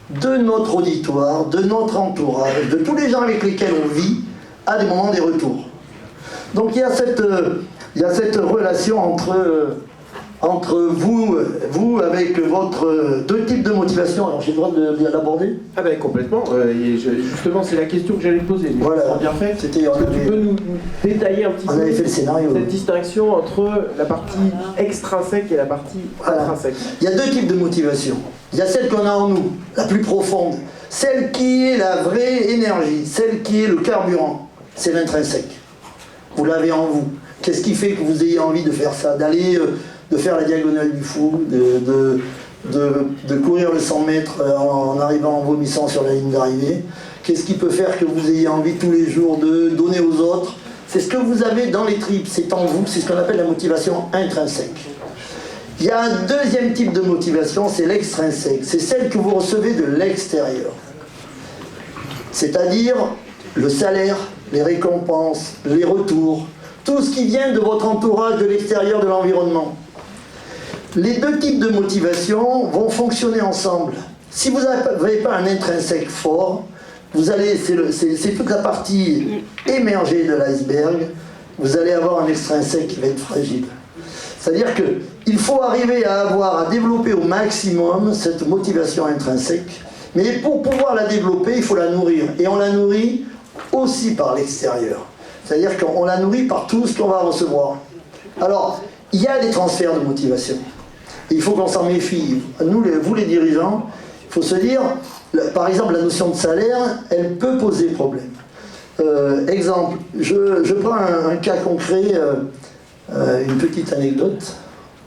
de notre auditoire, de notre entourage, de tous les gens avec lesquels on vit, à des moments des retours. Donc il y a cette relation entre vous avec votre deux types de motivation. Alors j'ai le droit de l'aborder? Ah ben complètement, justement c'est la question que j'allais te poser. Voilà, bien fait. Tu peux nous détailler un petit peu fait le scénario. Cette distinction entre la partie extrinsèque et la partie intrinsèque? Il y a deux types de motivation. Il y a celle qu'on a en nous, la plus profonde, celle qui est la vraie énergie, celle qui est le carburant, c'est l'intrinsèque. Vous l'avez en vous. Qu'est-ce qui fait que vous ayez envie de faire ça, de faire la diagonale du fou, de courir le 100 mètres en arrivant en vomissant sur la ligne d'arrivée? Qu'est-ce qui peut faire que vous ayez envie tous les jours de donner aux autres? C'est ce que vous avez dans les tripes, c'est en vous, c'est ce qu'on appelle la motivation intrinsèque. Il y a un deuxième type de motivation, c'est l'extrinsèque, c'est celle que vous recevez de l'extérieur. C'est-à-dire le salaire, les récompenses, les retours, tout ce qui vient de votre entourage, de l'extérieur, de l'environnement. Les deux types de motivation vont fonctionner ensemble. Si vous n'avez pas un intrinsèque fort, c'est toute la partie émergée de l'iceberg, vous allez avoir un extrinsèque qui va être fragile. C'est-à-dire qu'il faut arriver à développer au maximum cette motivation intrinsèque, mais pour pouvoir la développer, il faut la nourrir. Et on la nourrit aussi par l'extérieur. C'est-à-dire qu'on la nourrit par tout ce qu'on va recevoir. Alors, il y a des transferts de motivation. Et il faut qu'on s'en méfie. Vous les dirigeants, il faut se dire, par exemple, la notion de salaire, elle peut poser problème. Exemple, je prends un cas concret, une petite anecdote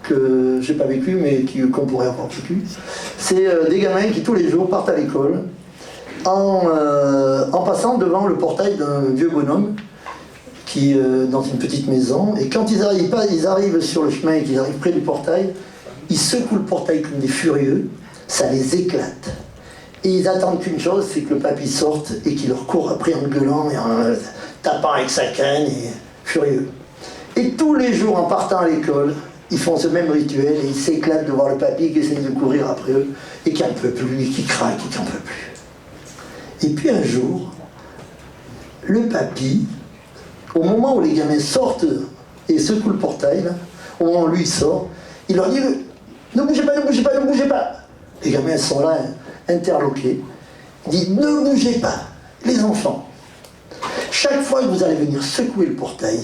que je n'ai pas vécue, mais qu'on pourrait avoir vécue. C'est des gamins qui tous les jours partent à l'école en passant devant le portail d'un vieux bonhomme qui dans une petite maison, et quand ils arrivent sur le chemin et qu'ils arrivent près du portail, ils secouent le portail comme des furieux, ça les éclate. Et ils attendent qu'une chose, c'est que le papy sorte et qu'il leur court après en gueulant et en tapant avec sa canne, et furieux. Et tous les jours, en partant à l'école, ils font ce même rituel et ils s'éclatent de voir le papy qui essaie de courir après eux et qui n'en peut plus, et qui craque et qui n'en peut plus. Et puis un jour, le papy, au moment où les gamins sortent et secouent le portail, là, au moment où lui sort, il leur dit « Ne bougez pas, ne bougez pas, ne bougez pas !» Les gamins sont là, interloqués. Il dit « Ne bougez pas, les enfants. Chaque fois que vous allez venir secouer le portail,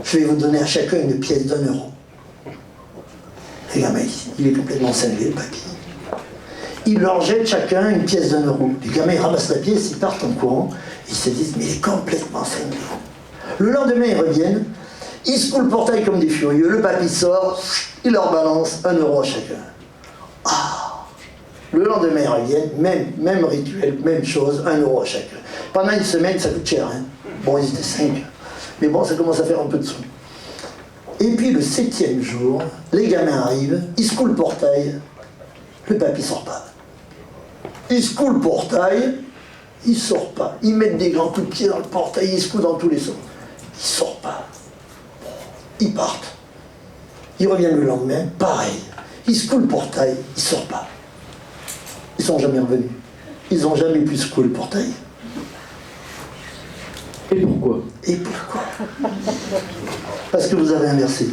je vais vous donner à chacun une pièce d'1 €. » Les gamins, il est complètement cinglé, le papy. Il leur jette chacun une pièce d'1 €. Les gamins, ils ramassent la pièce, ils partent en courant, ils se disent « Mais il est complètement cinglé. » Le lendemain, ils reviennent, ils secouent le portail comme des furieux, le papy sort, il leur balance 1 € à chacun. Ah. Le lendemain, ils reviennent, même rituel, même chose, 1 € à chacun. Pendant une semaine, ça coûte cher. Hein. Bon, ils étaient 5. Mais bon, ça commence à faire un peu de sous. Et puis le 7e jour, les gamins arrivent, ils secouent le portail, le papy sort pas. Ils secouent le portail, il sort pas. Ils mettent des grands coups de pied dans le portail, ils secouent dans tous les sens. Il sort pas. Ils partent. Ils reviennent le lendemain, pareil. Ils secouent le portail, il sort pas. Ils sont jamais revenus. Ils n'ont jamais pu secouer le portail. Et pourquoi? Et pourquoi? Parce que vous avez inversé.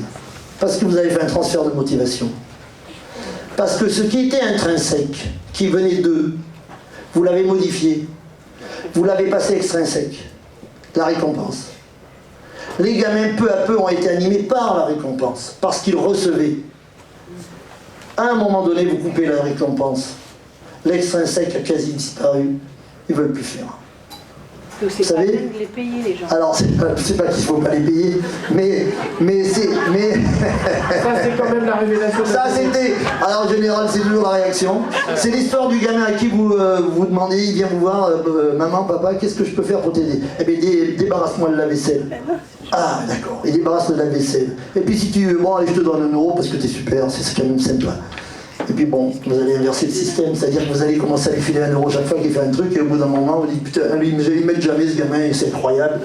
Parce que vous avez fait un transfert de motivation. Parce que ce qui était intrinsèque, qui venait d'eux, vous l'avez modifié. Vous l'avez passé extrinsèque. La récompense. Les gamins, peu à peu, ont été animés par la récompense. Parce qu'ils recevaient. À un moment donné, vous coupez la récompense. L'extrinsèque a quasi disparu. Ils ne veulent plus faire. Vous savez, de les payer, les gens. Alors, c'est pas qu'il ne faut pas les payer, mais c'est... Ça, c'est quand même la révélation. Ça, c'était... Alors, en général, c'est toujours la réaction. C'est l'histoire du gamin à qui vous demandez, il vient vous voir, maman, papa, qu'est-ce que je peux faire pour t'aider? Eh bien, débarrasse-moi de la vaisselle. Ah, d'accord, il débarrasse de la vaisselle. Et puis, si tu veux, bon, allez, je te donne 1 euro parce que t'es super, c'est quand même sympa. Et puis bon, vous allez inverser le système, c'est-à-dire que vous allez commencer à lui filer 1 euro chaque fois qu'il fait un truc, et au bout d'un moment, vous dites, putain, lui, il m'aide jamais ce gamin, c'est incroyable.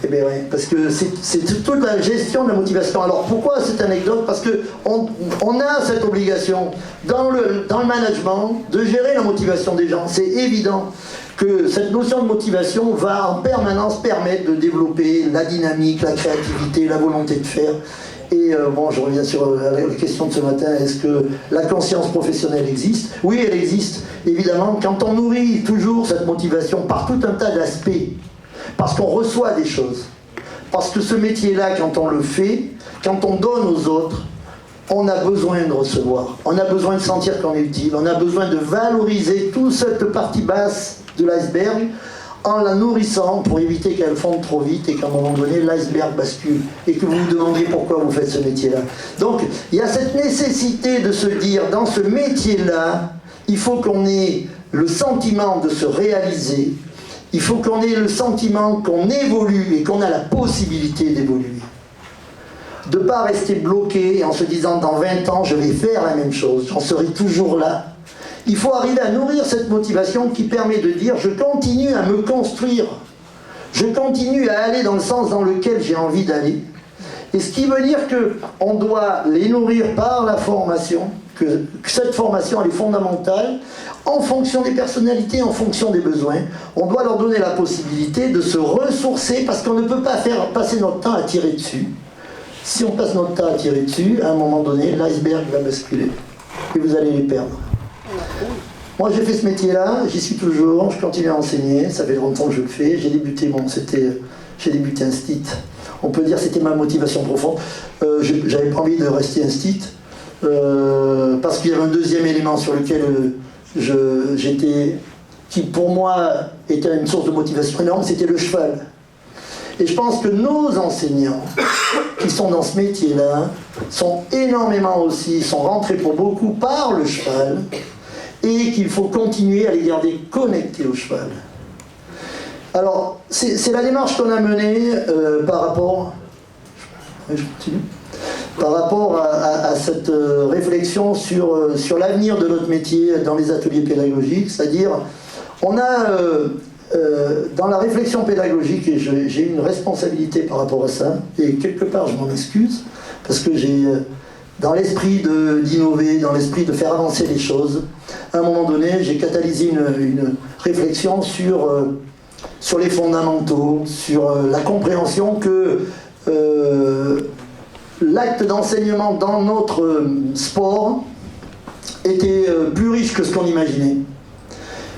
Eh bien oui, parce que c'est toute la gestion de la motivation. Alors pourquoi cette anecdote? Parce qu'on a cette obligation, dans le management, de gérer la motivation des gens. C'est évident que cette notion de motivation va en permanence permettre de développer la dynamique, la créativité, la volonté de faire. Et bon, je reviens sur la question de ce matin, est-ce que la conscience professionnelle existe? Oui, elle existe, évidemment, quand on nourrit toujours cette motivation par tout un tas d'aspects, parce qu'on reçoit des choses, parce que ce métier-là, quand on le fait, quand on donne aux autres, on a besoin de recevoir, on a besoin de sentir qu'on est utile, on a besoin de valoriser toute cette partie basse de l'iceberg, en la nourrissant pour éviter qu'elle fonde trop vite et qu'à un moment donné l'iceberg bascule et que vous vous demandiez pourquoi vous faites ce métier-là. Donc il y a cette nécessité de se dire, dans ce métier-là, il faut qu'on ait le sentiment de se réaliser, il faut qu'on ait le sentiment qu'on évolue et qu'on a la possibilité d'évoluer. De ne pas rester bloqué en se disant dans 20 ans je vais faire la même chose, j'en serai toujours là. Il faut arriver à nourrir cette motivation qui permet de dire je continue à me construire, je continue à aller dans le sens dans lequel j'ai envie d'aller. Et ce qui veut dire qu'on doit les nourrir par la formation, que cette formation elle est fondamentale, en fonction des personnalités, en fonction des besoins. On doit leur donner la possibilité de se ressourcer parce qu'on ne peut pas faire passer notre temps à tirer dessus. Si on passe notre temps à tirer dessus, à un moment donné, l'iceberg va basculer et vous allez les perdre. Moi j'ai fait ce métier-là, j'y suis toujours, je continue à enseigner, ça fait longtemps que je le fais, j'ai débuté instit. On peut dire que c'était ma motivation profonde. J'avais pas envie de rester instit, parce qu'il y avait un deuxième élément sur lequel qui pour moi était une source de motivation énorme, c'était le cheval. Et je pense que nos enseignants qui sont dans ce métier-là sont énormément aussi, sont rentrés pour beaucoup par le cheval, et qu'il faut continuer à les garder connectés au cheval. Alors, c'est la démarche qu'on a menée par rapport à cette réflexion sur l'avenir de notre métier dans les ateliers pédagogiques, c'est-à-dire, on a, dans la réflexion pédagogique, et j'ai une responsabilité par rapport à ça, et quelque part je m'en excuse, parce que j'ai... dans l'esprit d'innover, dans l'esprit de faire avancer les choses, à un moment donné, j'ai catalysé une réflexion sur les fondamentaux, sur la compréhension que l'acte d'enseignement dans notre sport était plus riche que ce qu'on imaginait.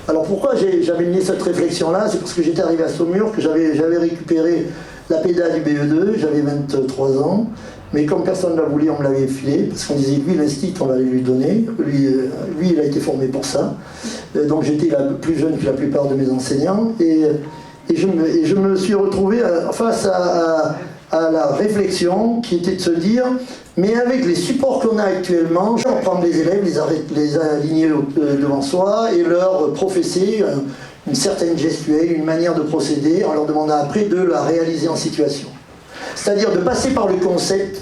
Alors pourquoi j'avais mené cette réflexion-là? C'est parce que j'étais arrivé à Saumur, que j'avais récupéré la pédale du BE2, j'avais 23 ans, mais comme personne ne la voulait, on me l'avait filé, parce qu'on disait, lui, l'instit, on va lui donner, lui, il a été formé pour ça. Donc j'étais plus jeune que la plupart de mes enseignants, et je me suis retrouvé face à la réflexion qui était de se dire, mais avec les supports qu'on a actuellement, on va prendre les élèves, les aligner devant soi, et leur professer une certaine gestuelle, une manière de procéder, en leur demandant après de la réaliser en situation. C'est-à-dire de passer par le concept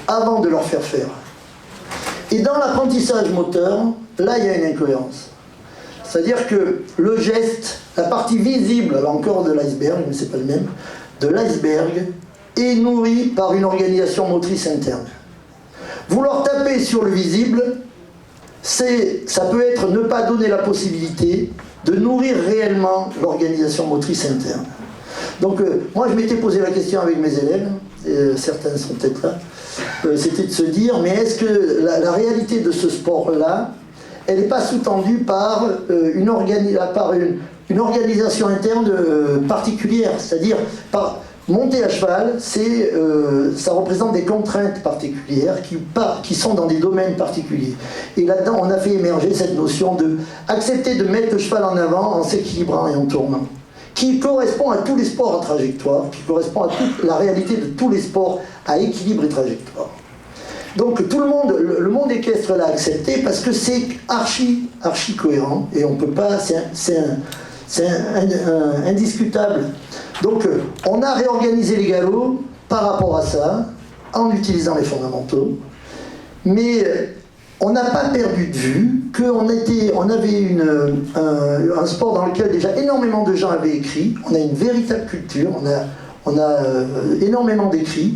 avant de leur faire faire. Et dans l'apprentissage moteur, là il y a une incohérence. C'est-à-dire que le geste, la partie visible, là encore de l'iceberg, mais c'est pas le même, de l'iceberg, est nourrie par une organisation motrice interne. Vouloir taper sur le visible, ça peut être ne pas donner la possibilité de nourrir réellement l'organisation motrice interne. Donc moi je m'étais posé la question avec mes élèves, certains sont peut-être là, c'était de se dire, mais est-ce que la réalité de ce sport-là, elle n'est pas sous-tendue par une organisation interne particulière, c'est-à-dire par monter à cheval, ça représente des contraintes particulières qui sont dans des domaines particuliers. Et là-dedans, on a fait émerger cette notion de accepter de mettre le cheval en avant en s'équilibrant et en tournant, qui correspond à tous les sports en trajectoire, qui correspond à toute la réalité de tous les sports à équilibre et trajectoire. Donc tout le monde équestre l'a accepté parce que c'est archi cohérent et on peut pas, c'est indiscutable. Donc on a réorganisé les galops par rapport à ça, en utilisant les fondamentaux, mais on n'a pas perdu de vue qu'on avait un sport dans lequel déjà énormément de gens avaient écrit, on a une véritable culture, on a énormément d'écrits,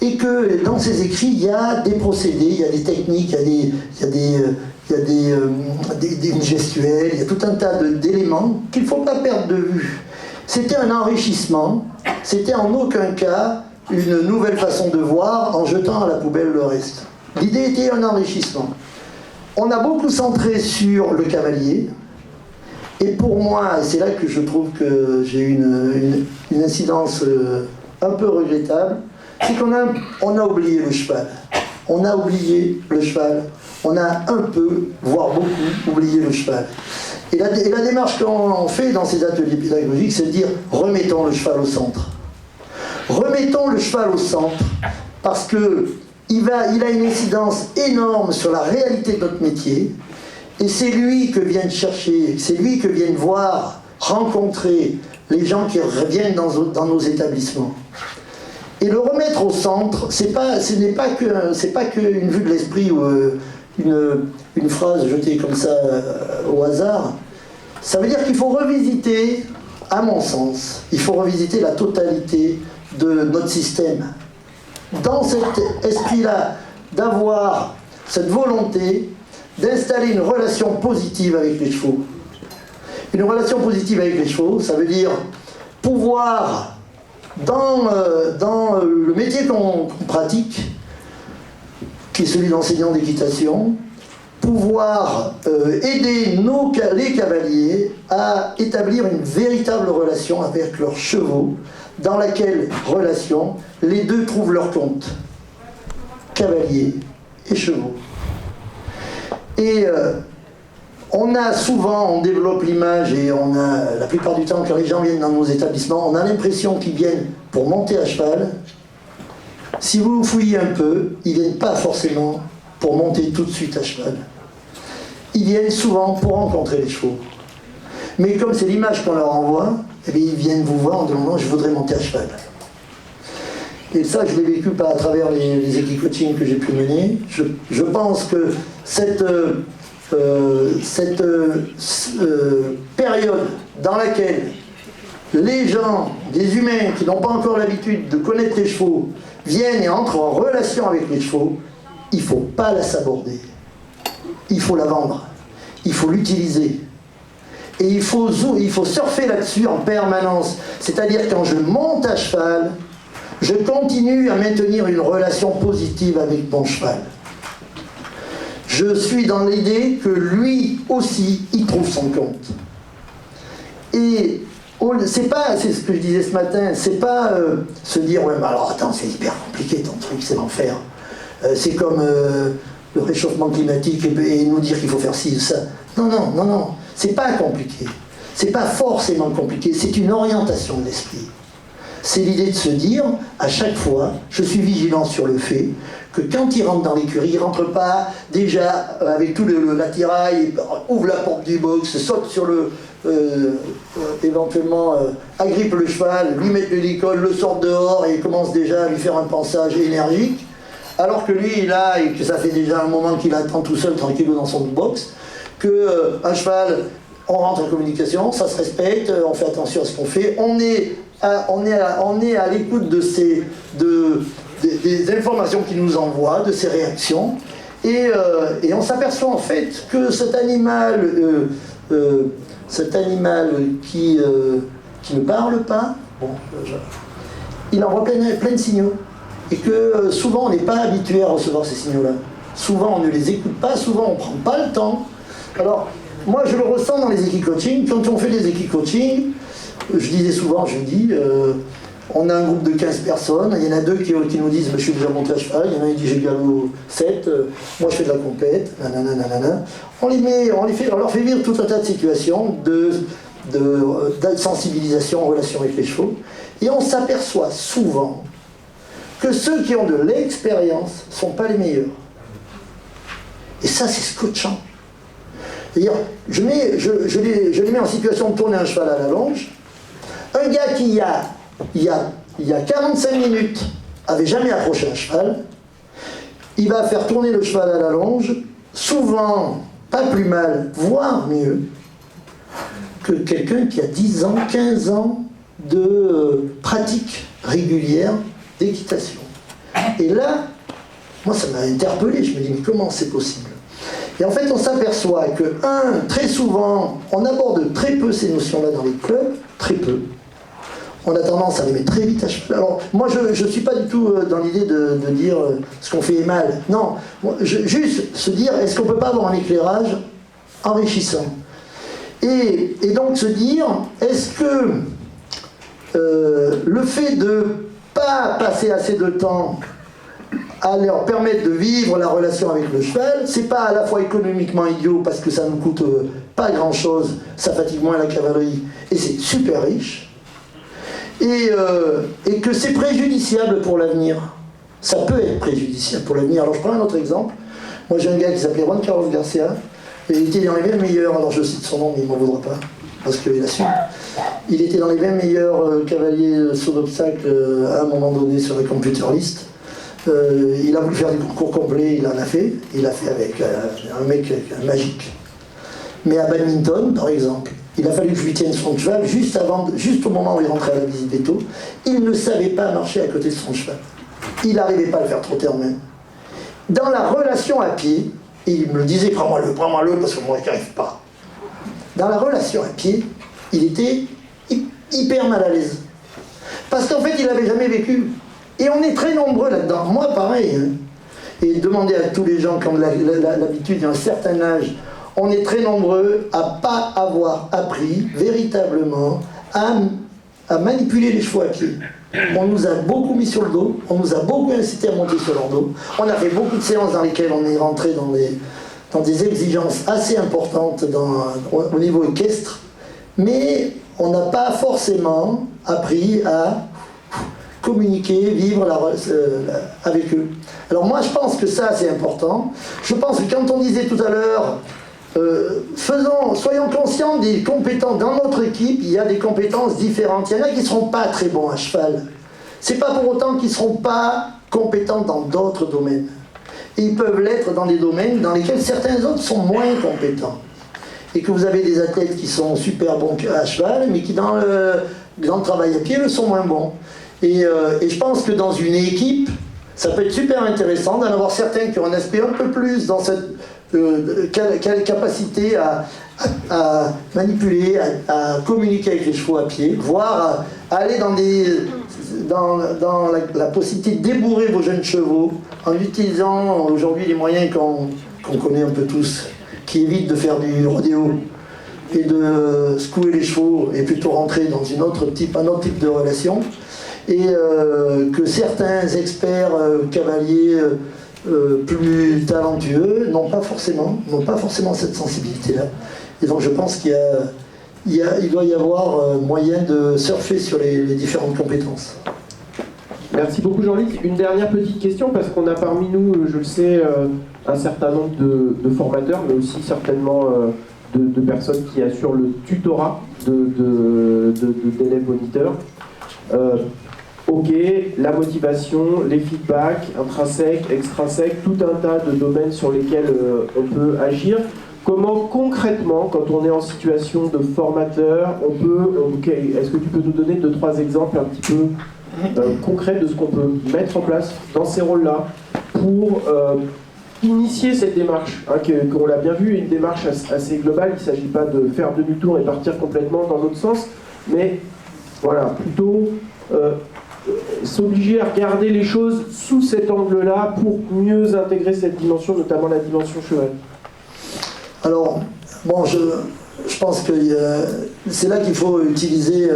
et que dans ces écrits, il y a des procédés, il y a des techniques, il y a des gestuels, il y a tout un tas d'éléments qu'il ne faut pas perdre de vue. C'était un enrichissement, c'était en aucun cas une nouvelle façon de voir en jetant à la poubelle le reste. L'idée était un enrichissement. On a beaucoup centré sur le cavalier, et pour moi, c'est là que je trouve que j'ai une incidence un peu regrettable, c'est qu'on a oublié le cheval. On a oublié le cheval. On a un peu, voire beaucoup, oublié le cheval. Et la démarche qu'on fait dans ces ateliers pédagogiques, c'est de dire remettons le cheval au centre. Remettons le cheval au centre, parce qu'il a une incidence énorme sur la réalité de notre métier, et c'est lui que viennent chercher, c'est lui que viennent voir, rencontrer les gens qui reviennent dans nos établissements. Et le remettre au centre, ce n'est pas qu'une vue de l'esprit ou une phrase jetée comme ça au hasard. Ça veut dire qu'il faut revisiter, à mon sens, il faut revisiter la totalité de notre système. Dans cet esprit-là, d'avoir cette volonté d'installer une relation positive avec les chevaux. Une relation positive avec les chevaux, ça veut dire pouvoir, dans le métier qu'on pratique, qui est celui d'enseignant d'équitation, pouvoir aider les cavaliers à établir une véritable relation avec leurs chevaux, dans laquelle relation les deux trouvent leur compte, cavaliers et chevaux. Et on développe l'image et la plupart du temps, quand les gens viennent dans nos établissements, on a l'impression qu'ils viennent pour monter à cheval. Si vous fouillez un peu, ils ne viennent pas forcément pour monter tout de suite à cheval. Ils viennent souvent pour rencontrer les chevaux. Mais comme c'est l'image qu'on leur envoie, eh bien, ils viennent vous voir en demandant « je voudrais monter à cheval ». Et ça, je l'ai vécu à travers les équicoachings que j'ai pu mener. Je pense que cette période dans laquelle les gens, des humains qui n'ont pas encore l'habitude de connaître les chevaux, viennent et entrent en relation avec les chevaux, il ne faut pas la saborder. Il faut la vendre. Il faut l'utiliser. Et il faut surfer là-dessus en permanence. C'est-à-dire quand je monte à cheval, je continue à maintenir une relation positive avec mon cheval. Je suis dans l'idée que lui aussi, il trouve son compte. Et c'est ce que je disais ce matin, c'est pas se dire « ouais, mais alors attends, c'est hyper compliqué ton truc, c'est l'enfer. C'est comme le réchauffement climatique et nous dire qu'il faut faire ci ou ça. » Non, c'est pas compliqué. C'est pas forcément compliqué, c'est une orientation de l'esprit. C'est l'idée de se dire, à chaque fois, je suis vigilant sur le fait que quand il rentre dans l'écurie, il ne rentre pas déjà avec tout l'attirail, ouvre la porte du box, saute sur éventuellement agrippe le cheval, lui met de l'école, le sort dehors et commence déjà à lui faire un pansage énergique, alors que lui, il a, et que ça fait déjà un moment qu'il attend tout seul, tranquille dans son box, qu'un cheval, on rentre en communication, ça se respecte, on fait attention à ce qu'on fait, on est à l'écoute des informations qu'il nous envoie, de ses réactions, et on s'aperçoit en fait que cet animal qui ne parle pas, Bon, il envoie plein de signaux. Et que souvent on n'est pas habitué à recevoir ces signaux-là. Souvent on ne les écoute pas, souvent on ne prend pas le temps. Alors, moi je le ressens dans les équipes coaching. Quand on fait des équipes coaching, je disais souvent, je dis, on a un groupe de 15 personnes, il y en a 2 qui nous disent, je suis déjà monté à cheval, il y en a un qui dit j'ai galop 7, moi je fais de la compète, nanana. On leur fait vivre tout un tas de situations de sensibilisation en relation avec les chevaux, et on s'aperçoit souvent que ceux qui ont de l'expérience ne sont pas les meilleurs. Et ça, c'est scotchant. C'est-à-dire, je les mets en situation de tourner un cheval à la longe. Un gars qui, il y a 45 minutes, avait jamais approché un cheval, il va faire tourner le cheval à la longe, souvent pas plus mal, voire mieux, que quelqu'un qui a 10 ans, 15 ans de pratique régulière d'équitation. Et là, moi ça m'a interpellé, je me dis mais comment c'est possible? Et en fait on s'aperçoit que, très souvent, on aborde très peu ces notions-là dans les clubs, très peu. On a tendance à les mettre très vite à cheval. Alors moi je ne suis pas du tout dans l'idée de dire ce qu'on fait est mal. Non, juste se dire est-ce qu'on ne peut pas avoir un éclairage enrichissant? Et donc se dire est-ce que le fait de pas passer assez de temps à leur permettre de vivre la relation avec le cheval, c'est pas à la fois économiquement idiot parce que ça ne coûte pas grand chose, ça fatigue moins la cavalerie et c'est super riche, et que c'est préjudiciable pour l'avenir. Ça peut être préjudiciable pour l'avenir. Alors je prends un autre exemple. Moi j'ai un gars qui s'appelait Juan Carlos Garcia, et il était dans les 20 meilleurs, alors je cite son nom mais il ne m'en voudra pas, parce qu'il a su. Il était dans les 20 meilleurs cavaliers saut d'obstacle à un moment donné sur la computer list. Il a voulu faire des concours complets, il en a fait. Il l'a fait avec un mec magique. Mais à badminton, par exemple, il a fallu que je lui tienne son cheval juste au moment où il rentrait à la visite veto. Il ne savait pas marcher à côté de son cheval. Il n'arrivait pas à le faire trotter en main. Dans la relation à pied, il me disait prends-moi-le, parce que moi je n'y arrive pas. Dans la relation à pied, il était hyper mal à l'aise. Parce qu'en fait, il n'avait jamais vécu. Et on est très nombreux là-dedans. Moi, pareil. Hein. Et demandez à tous les gens qui ont l'habitude d'un certain âge, on est très nombreux à ne pas avoir appris véritablement à manipuler les chevaux à pied. On nous a beaucoup mis sur le dos, on nous a beaucoup incité à monter sur leur dos. On a fait beaucoup de séances dans lesquelles on est rentré dans des exigences assez importantes au niveau équestre, mais on n'a pas forcément appris à communiquer, vivre avec eux. Alors moi je pense que ça c'est important. Je pense que quand on disait tout à l'heure soyons conscients des compétences. Dans notre équipe, il y a des compétences différentes. Il y en a qui ne seront pas très bons à cheval. C'est pas pour autant qu'ils ne seront pas compétents dans d'autres domaines. Ils peuvent l'être dans des domaines dans lesquels certains autres sont moins compétents. Et que vous avez des athlètes qui sont super bons à cheval, mais qui dans le travail à pied le sont moins bons. Et je pense que dans une équipe, ça peut être super intéressant d'en avoir certains qui ont un aspect un peu plus dans cette capacité à manipuler, à communiquer avec les chevaux à pied, voire à aller dans la possibilité de débourrer vos jeunes chevaux en utilisant aujourd'hui les moyens qu'on connaît un peu tous, qui évitent de faire du rodéo et de secouer les chevaux et plutôt rentrer dans un autre type de relation, et que certains experts cavaliers plus talentueux n'ont pas forcément cette sensibilité-là. Et donc je pense qu'il doit y avoir moyen de surfer sur les différentes compétences. Merci beaucoup Jean-Luc. Une dernière petite question, parce qu'on a parmi nous, je le sais, un certain nombre de formateurs, mais aussi certainement de personnes qui assurent le tutorat d'élèves moniteurs. Ok, la motivation, les feedbacks, intrinsèques, extrinsèques, tout un tas de domaines sur lesquels on peut agir. Comment concrètement, quand on est en situation de formateur, est-ce que tu peux nous donner 2-3 exemples un petit peu concrets de ce qu'on peut mettre en place dans ces rôles-là pour initier cette démarche, qu'on l'a bien vu, une démarche assez globale. Il ne s'agit pas de faire demi-tour et partir complètement dans l'autre sens, mais Voilà, plutôt s'obliger à regarder les choses sous cet angle-là pour mieux intégrer cette dimension, notamment la dimension cheval. Alors, bon, je pense que c'est là qu'il faut utiliser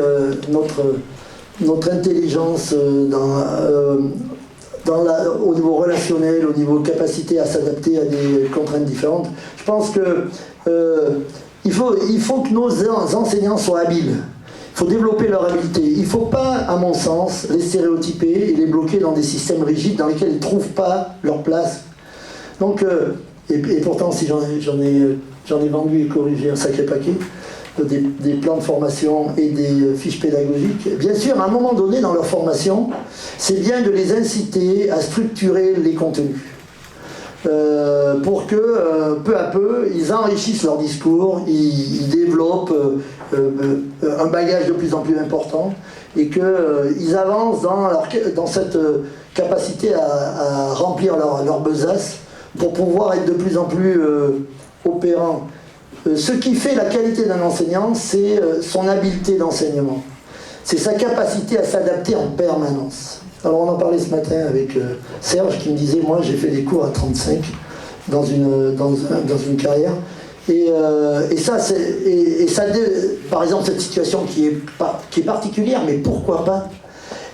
notre intelligence au niveau relationnel, au niveau capacité à s'adapter à des contraintes différentes. Je pense que il faut que nos enseignants soient habiles. Il faut développer leur habileté. Il ne faut pas, à mon sens, les stéréotyper et les bloquer dans des systèmes rigides dans lesquels ils ne trouvent pas leur place. Donc, et pourtant, si j'en ai vendu et corrigé un sacré paquet, des plans de formation et des fiches pédagogiques. Bien sûr, à un moment donné dans leur formation, c'est bien de les inciter à structurer les contenus. Pour que, peu à peu, ils enrichissent leur discours, ils développent un bagage de plus en plus important et qu'ils avancent dans cette capacité à remplir leur besace pour pouvoir être de plus en plus opérants. Ce qui fait la qualité d'un enseignant, c'est son habileté d'enseignement. C'est sa capacité à s'adapter en permanence. Alors on en parlait ce matin avec Serge qui me disait, moi j'ai fait des cours à 35 dans une carrière. Et ça, par exemple, cette situation qui est particulière, mais pourquoi pas,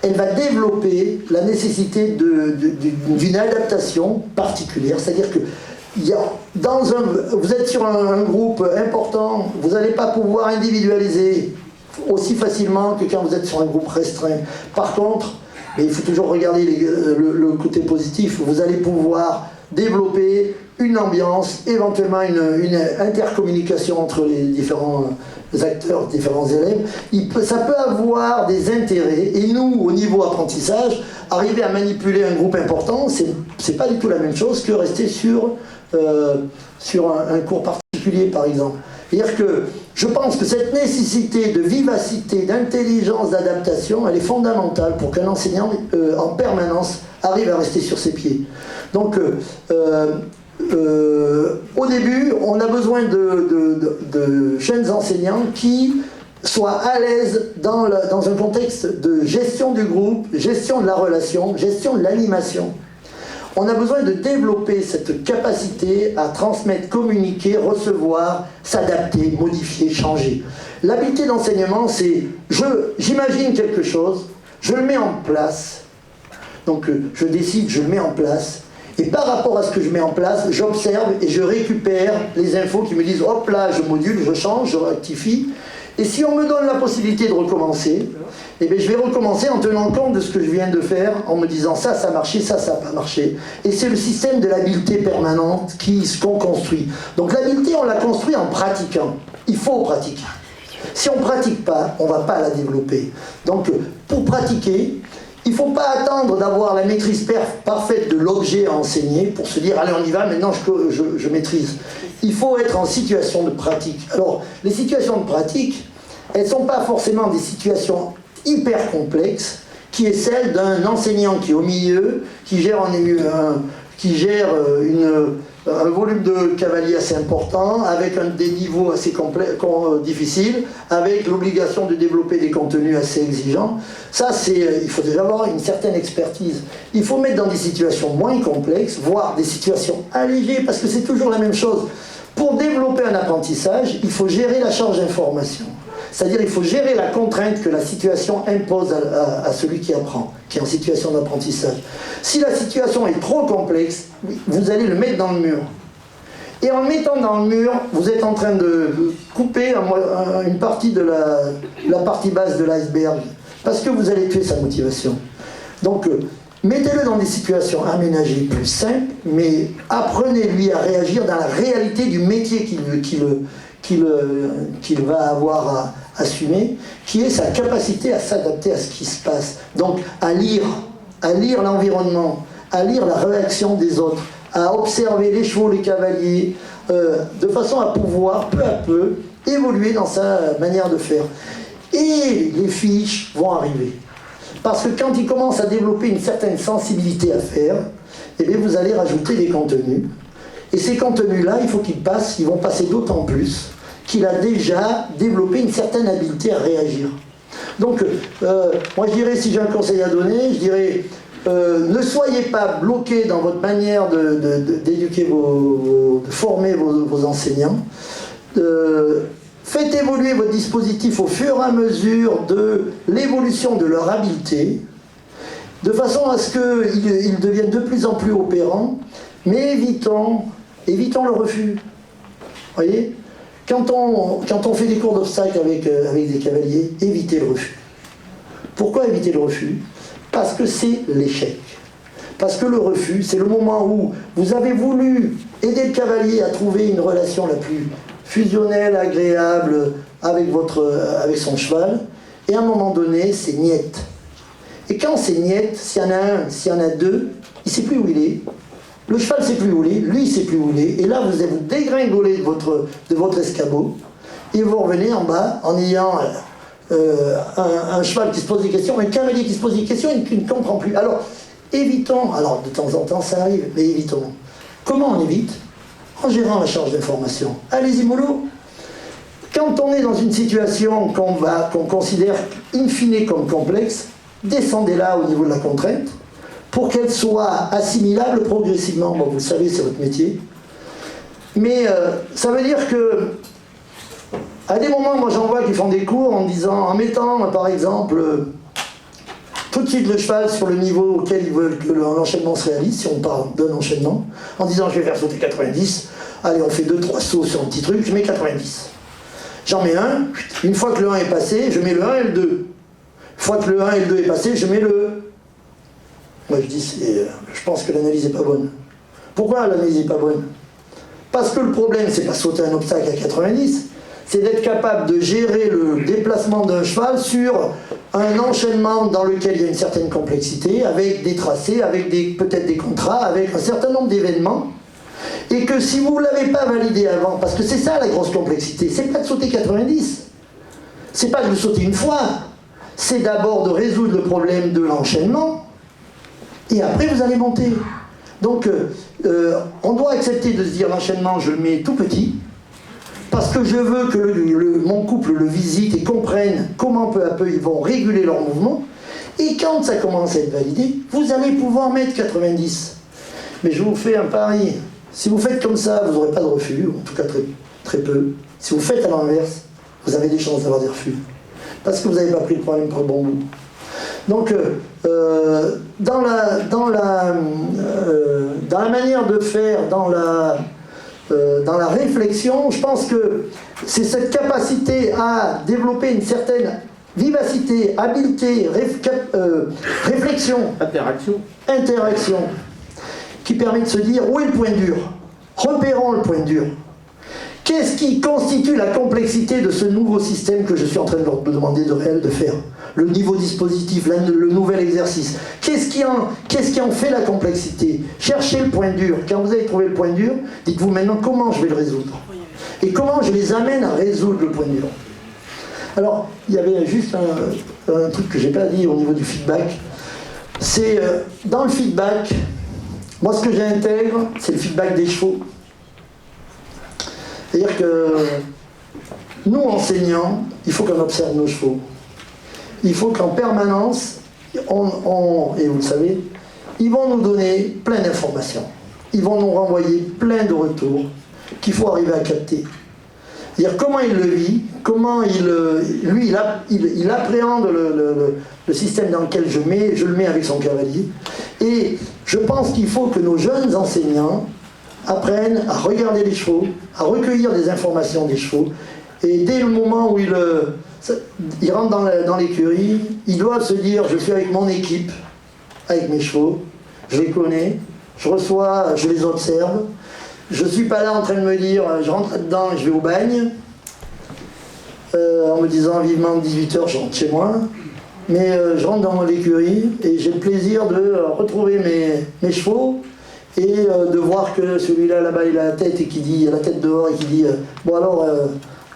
elle va développer la nécessité d'une adaptation particulière. C'est-à-dire que vous êtes sur un groupe important, vous n'allez pas pouvoir individualiser aussi facilement que quand vous êtes sur un groupe restreint. Par contre, il faut toujours regarder le côté positif, vous allez pouvoir développer une ambiance, éventuellement une intercommunication entre les différents acteurs, différents élèves. Ça peut avoir des intérêts, et nous, au niveau apprentissage, arriver à manipuler un groupe important, c'est pas du tout la même chose que rester sur un cours particulier, par exemple. C'est-à-dire que je pense que cette nécessité de vivacité, d'intelligence, d'adaptation, elle est fondamentale pour qu'un enseignant, en permanence, arrive à rester sur ses pieds. Donc, au début, on a besoin de jeunes enseignants qui soient à l'aise dans un contexte de gestion du groupe, gestion de la relation, gestion de l'animation. On a besoin de développer cette capacité à transmettre, communiquer, recevoir, s'adapter, modifier, changer. L'habileté d'enseignement, c'est j'imagine quelque chose, je le mets en place, donc je décide, je le mets en place, et par rapport à ce que je mets en place, j'observe et je récupère les infos qui me disent hop là, je module, je change, je rectifie. Et si on me donne la possibilité de recommencer, eh bien, je vais recommencer en tenant compte de ce que je viens de faire, en me disant ça a marché, ça n'a pas marché. Et c'est le système de l'habileté permanente qu'on construit. Donc l'habileté, on la construit en pratiquant. Il faut pratiquer. Si on ne pratique pas, on ne va pas la développer. Donc pour pratiquer, il ne faut pas attendre d'avoir la maîtrise parfaite de l'objet à enseigner pour se dire allez on y va, maintenant je maîtrise. Il faut être en situation de pratique. Alors les situations de pratique, elles ne sont pas forcément des situations hyper complexes, qui est celle d'un enseignant qui est au milieu, qui gère un volume de cavaliers assez important, avec des niveaux assez difficiles, avec l'obligation de développer des contenus assez exigeants. Ça, il faut déjà avoir une certaine expertise. Il faut mettre dans des situations moins complexes, voire des situations allégées, parce que c'est toujours la même chose. Pour développer un apprentissage, il faut gérer la charge d'information. C'est-à-dire il faut gérer la contrainte que la situation impose à celui qui apprend, qui est en situation d'apprentissage. Si la situation est trop complexe, vous allez le mettre dans le mur. Et en le mettant dans le mur, vous êtes en train de couper une partie de la partie basse de l'iceberg, parce que vous allez tuer sa motivation. Donc, mettez-le dans des situations aménagées plus simples, mais apprenez-lui à réagir dans la réalité du métier qu'il va avoir à assumer, qui est sa capacité à s'adapter à ce qui se passe. Donc à lire l'environnement, à lire la réaction des autres, à observer les chevaux, les cavaliers, de façon à pouvoir peu à peu évoluer dans sa manière de faire. Et les fiches vont arriver. Parce que quand il commence à développer une certaine sensibilité à faire, eh bien vous allez rajouter des contenus. Et ces contenus-là, il faut ils vont passer d'autant plus qu'il a déjà développé une certaine habileté à réagir. Donc, moi je dirais, si j'ai un conseil à donner, je dirais, ne soyez pas bloqués dans votre manière d'éduquer de former vos enseignants. Faites évoluer votre dispositif au fur et à mesure de l'évolution de leur habileté, de façon à ce qu'ils deviennent de plus en plus opérants, mais évitons le refus. Vous voyez ? Quand on fait des cours d'obstacles avec des cavaliers, évitez le refus. Pourquoi éviter le refus ? Parce que c'est l'échec. Parce que le refus, c'est le moment où vous avez voulu aider le cavalier à trouver une relation la plus fusionnelle, agréable avec son cheval, et à un moment donné, c'est niette. Et quand c'est niette, s'il y en a un, s'il y en a deux, il ne sait plus où il est. Le cheval ne sait plus où il est, lui il ne sait plus où il est, et là vous allez vous dégringoler de votre escabeau, et vous revenez en bas en ayant un cheval qui se pose des questions, un cavalier qui se pose des questions et qui ne comprend plus. Alors, évitons, alors de temps en temps ça arrive, mais évitons. Comment on évite ? En gérant la charge d'information. Allez-y mollo. Quand on est dans une situation qu'on considère in fine comme complexe, descendez-la au niveau de la contrainte, pour qu'elle soit assimilable progressivement. Bon, vous le savez, c'est votre métier. Mais ça veut dire que, à des moments, moi j'en vois qui font des cours en mettant, par exemple, tout de suite le cheval sur le niveau auquel ils veulent que l'enchaînement se réalise, si on parle d'un enchaînement, en disant je vais faire sauter 90, allez on fait 2-3 sauts sur un petit truc, je mets 90. J'en mets un, une fois que le 1 est passé, je mets le 1 et le 2. Une fois que le 1 et le 2 est passé, je mets le... Moi je dis, je pense que l'analyse n'est pas bonne. Pourquoi l'analyse n'est pas bonne ? Parce que le problème, c'est pas sauter un obstacle à 90, c'est d'être capable de gérer le déplacement d'un cheval sur un enchaînement dans lequel il y a une certaine complexité, avec des tracés, avec peut-être des contrats, avec un certain nombre d'événements, et que si vous ne l'avez pas validé avant, parce que c'est ça la grosse complexité, c'est pas de sauter 90, c'est pas de le sauter une fois, c'est d'abord de résoudre le problème de l'enchaînement, et après vous allez monter. Donc on doit accepter de se dire l'enchaînement je le mets tout petit, parce que je veux que mon couple le visite et comprenne comment peu à peu ils vont réguler leur mouvement, et quand ça commence à être validé, vous allez pouvoir mettre 90. Mais je vous fais un pari, si vous faites comme ça, vous n'aurez pas de refus, en tout cas très, très peu. Si vous faites à l'inverse, vous avez des chances d'avoir des refus, parce que vous n'avez pas pris le problème pour le bon bout. Donc, dans la manière de faire, dans la réflexion, je pense que c'est cette capacité à développer une certaine vivacité, habileté, réflexion, interaction, qui permet de se dire où est le point dur. Repérons le point dur. Qu'est-ce qui constitue la complexité de ce nouveau système que je suis en train de leur demander de faire ? Le niveau dispositif, le nouvel exercice. Qu'est-ce qui en fait la complexité ? Cherchez le point dur. Quand vous avez trouvé le point dur, dites-vous maintenant comment je vais le résoudre. Et comment je les amène à résoudre le point dur. Alors, il y avait juste un truc que je n'ai pas dit au niveau du feedback. C'est dans le feedback, moi ce que j'intègre, c'est le feedback des chevaux. C'est-à-dire que nous, enseignants, il faut qu'on observe nos chevaux. Il faut qu'en permanence, et vous le savez, ils vont nous donner plein d'informations. Ils vont nous renvoyer plein de retours qu'il faut arriver à capter. C'est-à-dire comment il le vit, comment il appréhende le système dans lequel je le mets avec son cavalier. Et je pense qu'il faut que nos jeunes enseignants apprennent à regarder les chevaux, à recueillir des informations des chevaux, et dès le moment où ils rentrent dans l'écurie, ils doivent se dire je suis avec mon équipe, avec mes chevaux, je les connais, je les observe, je ne suis pas là en train de me dire je rentre là-dedans et je vais au bagne, en me disant vivement 18h je rentre chez moi, mais je rentre dans l'écurie et j'ai le plaisir de retrouver mes chevaux, et de voir que celui-là là-bas il a la tête et qui dit, la tête dehors et qui dit bon alors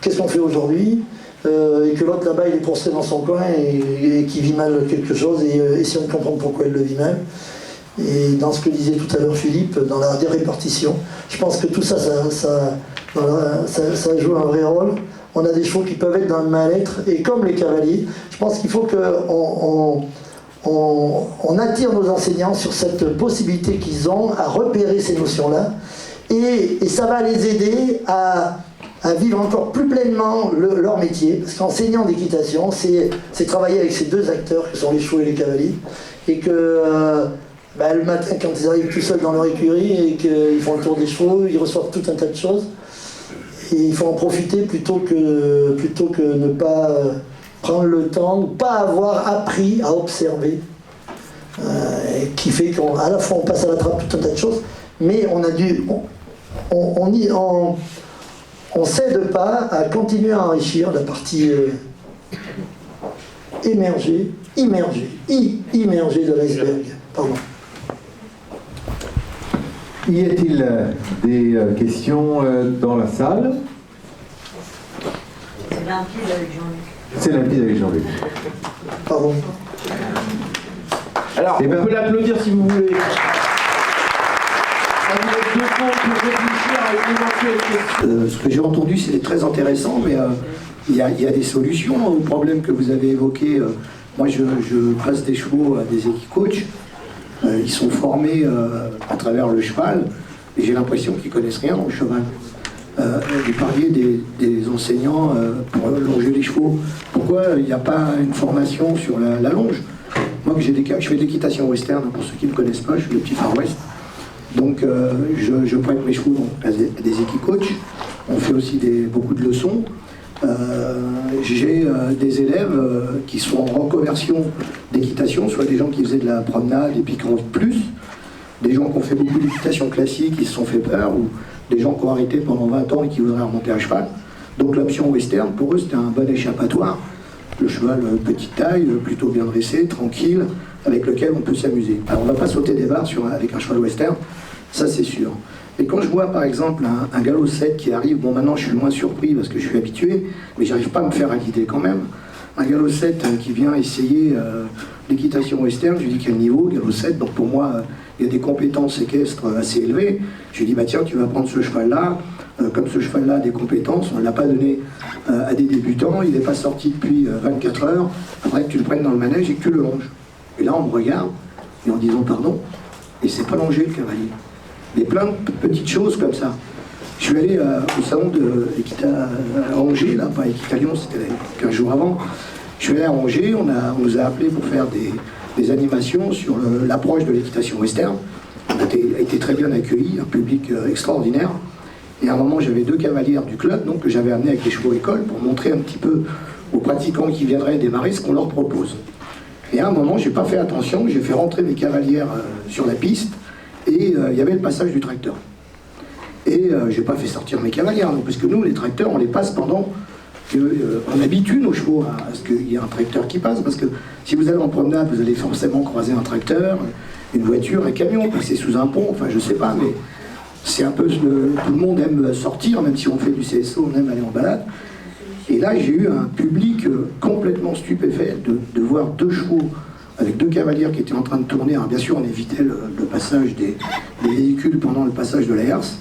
qu'est-ce qu'on fait aujourd'hui, et que l'autre là-bas il est prostré dans son coin et qui vit mal quelque chose, et si on comprend pourquoi il le vit mal. Et dans ce que disait tout à l'heure Philippe, dans la répartition, je pense que tout ça joue un vrai rôle. on a des chevaux qui peuvent être dans le mal-être, et comme les cavaliers, je pense qu'il faut qu'on on attire nos enseignants sur cette possibilité qu'ils ont à repérer ces notions-là, et ça va les aider à vivre encore plus pleinement leur métier, parce qu'enseignant d'équitation, c'est travailler avec ces deux acteurs que sont les chevaux et les cavaliers, et que le matin, quand ils arrivent tout seuls dans leur écurie et qu'ils font le tour des chevaux, ils reçoivent tout un tas de choses, et il faut en profiter plutôt que ne pas prendre le temps, ne pas avoir appris à observer, qui fait qu'à la fois on passe à la trappe tout un tas de choses, mais on cède pas à continuer à enrichir la partie immergée de l'iceberg. Pardon. Y a-t-il des questions dans la salle? C'est limpide avec Jean-Luc. C'est limpide avec Jean-Luc. Pardon. Alors, on peut l'applaudir si vous voulez. Ce que j'ai entendu, c'est très intéressant, mais il y a des solutions aux problèmes que vous avez évoqués. Moi, je passe des chevaux à des équicoachs. Ils sont formés à travers le cheval, et j'ai l'impression qu'ils connaissent rien au cheval. Vous parliez des enseignants pour longer les chevaux. Pourquoi il n'y a pas une formation sur la longe? Moi, je fais de l'équitation western, pour ceux qui ne me connaissent pas, je suis le petit Far West. Donc je prête mes chevaux à des équicoachs. On fait aussi beaucoup de leçons. J'ai des élèves qui sont en reconversion d'équitation, soit des gens qui faisaient de la promenade et puis qui ont plus, des gens qui ont fait beaucoup d'équitation classique, qui se sont fait peur, ou des gens qui ont arrêté pendant 20 ans et qui voudraient remonter à cheval. Donc l'option western, pour eux, c'était un bon échappatoire. Le cheval petite taille, plutôt bien dressé, tranquille, avec lequel on peut s'amuser. Alors on ne va pas sauter des barres avec un cheval western, ça c'est sûr. Et quand je vois par exemple un galop 7 qui arrive, bon maintenant je suis moins surpris parce que je suis habitué, mais j'arrive pas à me faire à l'idée quand même. Un galop 7 qui vient essayer l'équitation western, je lui dis quel niveau, galop 7, donc pour moi il y a des compétences équestres assez élevées. Je lui dis bah tiens tu vas prendre ce cheval-là, comme ce cheval-là a des compétences, on ne l'a pas donné à des débutants, il n'est pas sorti depuis 24 heures, après que tu le prennes dans le manège et que tu le longes. Et là on me regarde, et en disant pardon, et c'est pas longé le cavalier. Il y a plein de petites choses comme ça. Je suis allé au salon à Angers, là, pas Equitalion, c'était 15 jours avant. Je suis allé à Angers, on nous a appelés pour faire des animations sur l'approche de l'équitation western. On a été très bien accueillis, un public extraordinaire. Et à un moment, j'avais 2 cavalières du club, donc, que j'avais amenées avec les chevaux école pour montrer un petit peu aux pratiquants qui viendraient démarrer ce qu'on leur propose. Et à un moment, j'ai pas fait attention, j'ai fait rentrer mes cavalières sur la piste, et il y avait le passage du tracteur. Et j'ai pas fait sortir mes cavalières, parce que nous, les tracteurs, on les passe pendant qu'on habitue nos chevaux à ce qu'il y ait un tracteur qui passe, parce que si vous allez en promenade, vous allez forcément croiser un tracteur, une voiture, un camion, passer sous un pont, enfin je sais pas, mais c'est un peu tout le monde aime sortir, même si on fait du CSO, on aime aller en balade. Et là, j'ai eu un public complètement stupéfait de voir 2 chevaux avec 2 cavalières qui étaient en train de tourner. Alors, bien sûr, on évitait le passage des véhicules pendant le passage de la herse.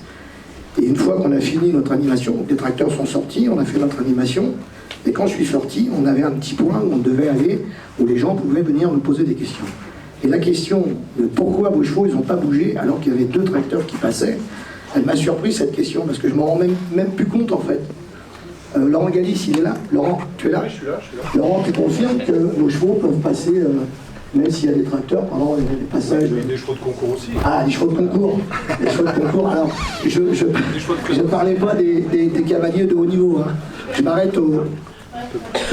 Et une fois qu'on a fini notre animation, les tracteurs sont sortis, on a fait notre animation. Et quand je suis sorti, on avait un petit point où on devait aller, où les gens pouvaient venir nous poser des questions. Et la question de pourquoi vos chevaux, ils n'ont pas bougé alors qu'il y avait 2 tracteurs qui passaient, elle m'a surpris cette question, parce que je m'en rends même plus compte en fait. Laurent Galis, il est là. Laurent, tu es là? Oui, je suis là. Laurent, tu confirmes que nos chevaux peuvent passer, même s'il y a des tracteurs, pendant les passages... Des chevaux de concours aussi. Ah, des chevaux de concours. Des chevaux de concours. Alors, je ne parlais pas des cavaliers de haut niveau. Hein. Je m'arrête au...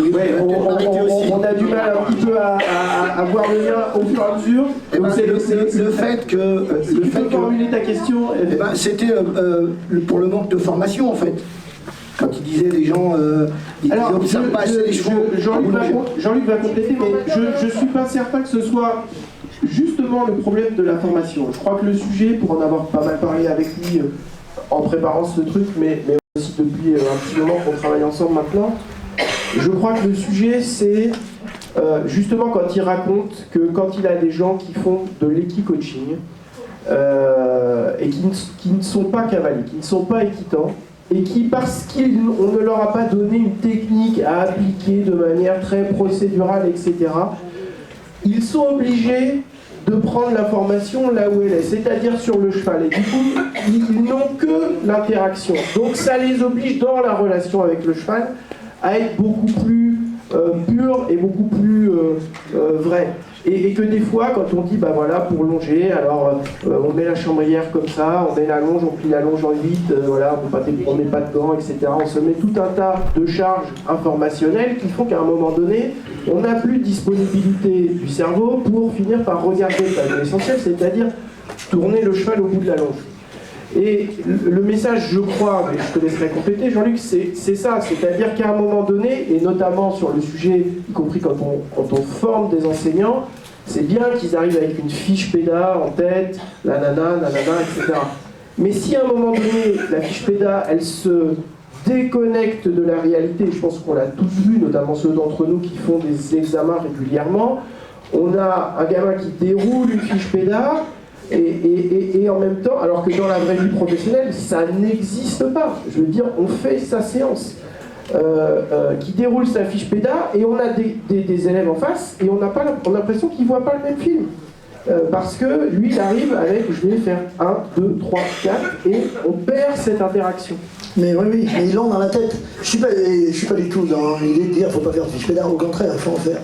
Oui, ouais, on a du mal un petit peu à voir le lien au fur et à mesure. Eh ben, le fait que... formuler ta question... Eh ben, c'était pour le manque de formation, en fait. Quand il disait les gens, ils n'observent pas assez les chevaux. Jean-Luc va compléter, mais je ne suis pas certain que ce soit justement le problème de la formation. Je crois que le sujet, pour en avoir pas mal parlé avec lui en préparant ce truc, mais aussi depuis un petit moment qu'on travaille ensemble maintenant, je crois que le sujet, c'est justement quand il raconte que quand il a des gens qui font de l'équicoaching et qui ne sont pas cavaliers, qui ne sont pas équitants, et qui, parce qu'on ne leur a pas donné une technique à appliquer de manière très procédurale, etc., ils sont obligés de prendre la formation là où elle est, c'est-à-dire sur le cheval. Et du coup, ils n'ont que l'interaction. Donc ça les oblige dans la relation avec le cheval à être beaucoup plus pur et beaucoup plus vrai. Et que des fois, quand on dit, bah voilà, pour longer, alors on met la chambrière comme ça, on met la longe, on plie la longe en 8, voilà, on met pas de gants, etc. On se met tout un tas de charges informationnelles qui font qu'à un moment donné, on n'a plus de disponibilité du cerveau pour finir par regarder l'essentiel, c'est-à-dire tourner le cheval au bout de la longe. Et le message, je crois, mais je te laisserai compléter, Jean-Luc, c'est ça, c'est-à-dire qu'à un moment donné, et notamment sur le sujet, y compris quand on forme des enseignants, c'est bien qu'ils arrivent avec une fiche PEDA en tête, la nana, etc. Mais si à un moment donné, la fiche PEDA, elle se déconnecte de la réalité, je pense qu'on l'a tous vu, notamment ceux d'entre nous qui font des examens régulièrement, on a un gamin qui déroule une fiche PEDA, et en même temps, alors que dans la vraie vie professionnelle, ça n'existe pas. Je veux dire, on fait sa séance, qui déroule sa fiche PEDA, et on a des élèves en face, et on a l'impression qu'ils ne voient pas le même film. Parce que lui, il arrive avec, je vais faire 1, 2, 3, 4, et on perd cette interaction. Mais oui, mais ils l'ont dans la tête. Je ne suis pas du tout dans l'idée de dire qu'il ne faut pas faire de fiche PEDA, au contraire, il faut en faire.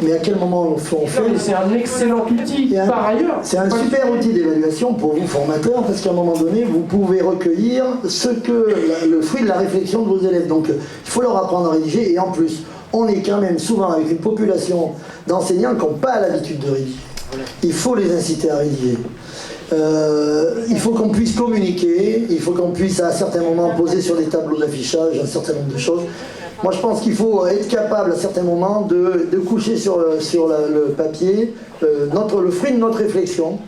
Mais à quel moment on fait? C'est un excellent outil, par ailleurs. C'est un super outil d'évaluation pour vous, formateurs, parce qu'à un moment donné, vous pouvez recueillir le fruit de la réflexion de vos élèves. Donc, il faut leur apprendre à rédiger, et en plus, on est quand même souvent avec une population d'enseignants qui n'ont pas l'habitude de rédiger. Il faut les inciter à rédiger. Il faut qu'on puisse communiquer, il faut qu'on puisse à certains moments poser sur des tableaux d'affichage un certain nombre de choses. Moi je pense qu'il faut être capable à certains moments de coucher sur le papier le fruit de notre réflexion.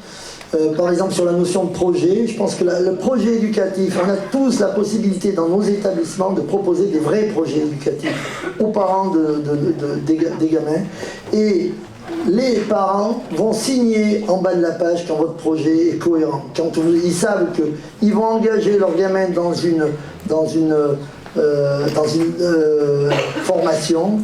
Par exemple sur la notion de projet, je pense que le projet éducatif, on a tous la possibilité dans nos établissements de proposer des vrais projets éducatifs aux parents des gamins. Et les parents vont signer en bas de la page quand votre projet est cohérent. Quand ils savent qu'ils vont engager leur gamin dans une formation,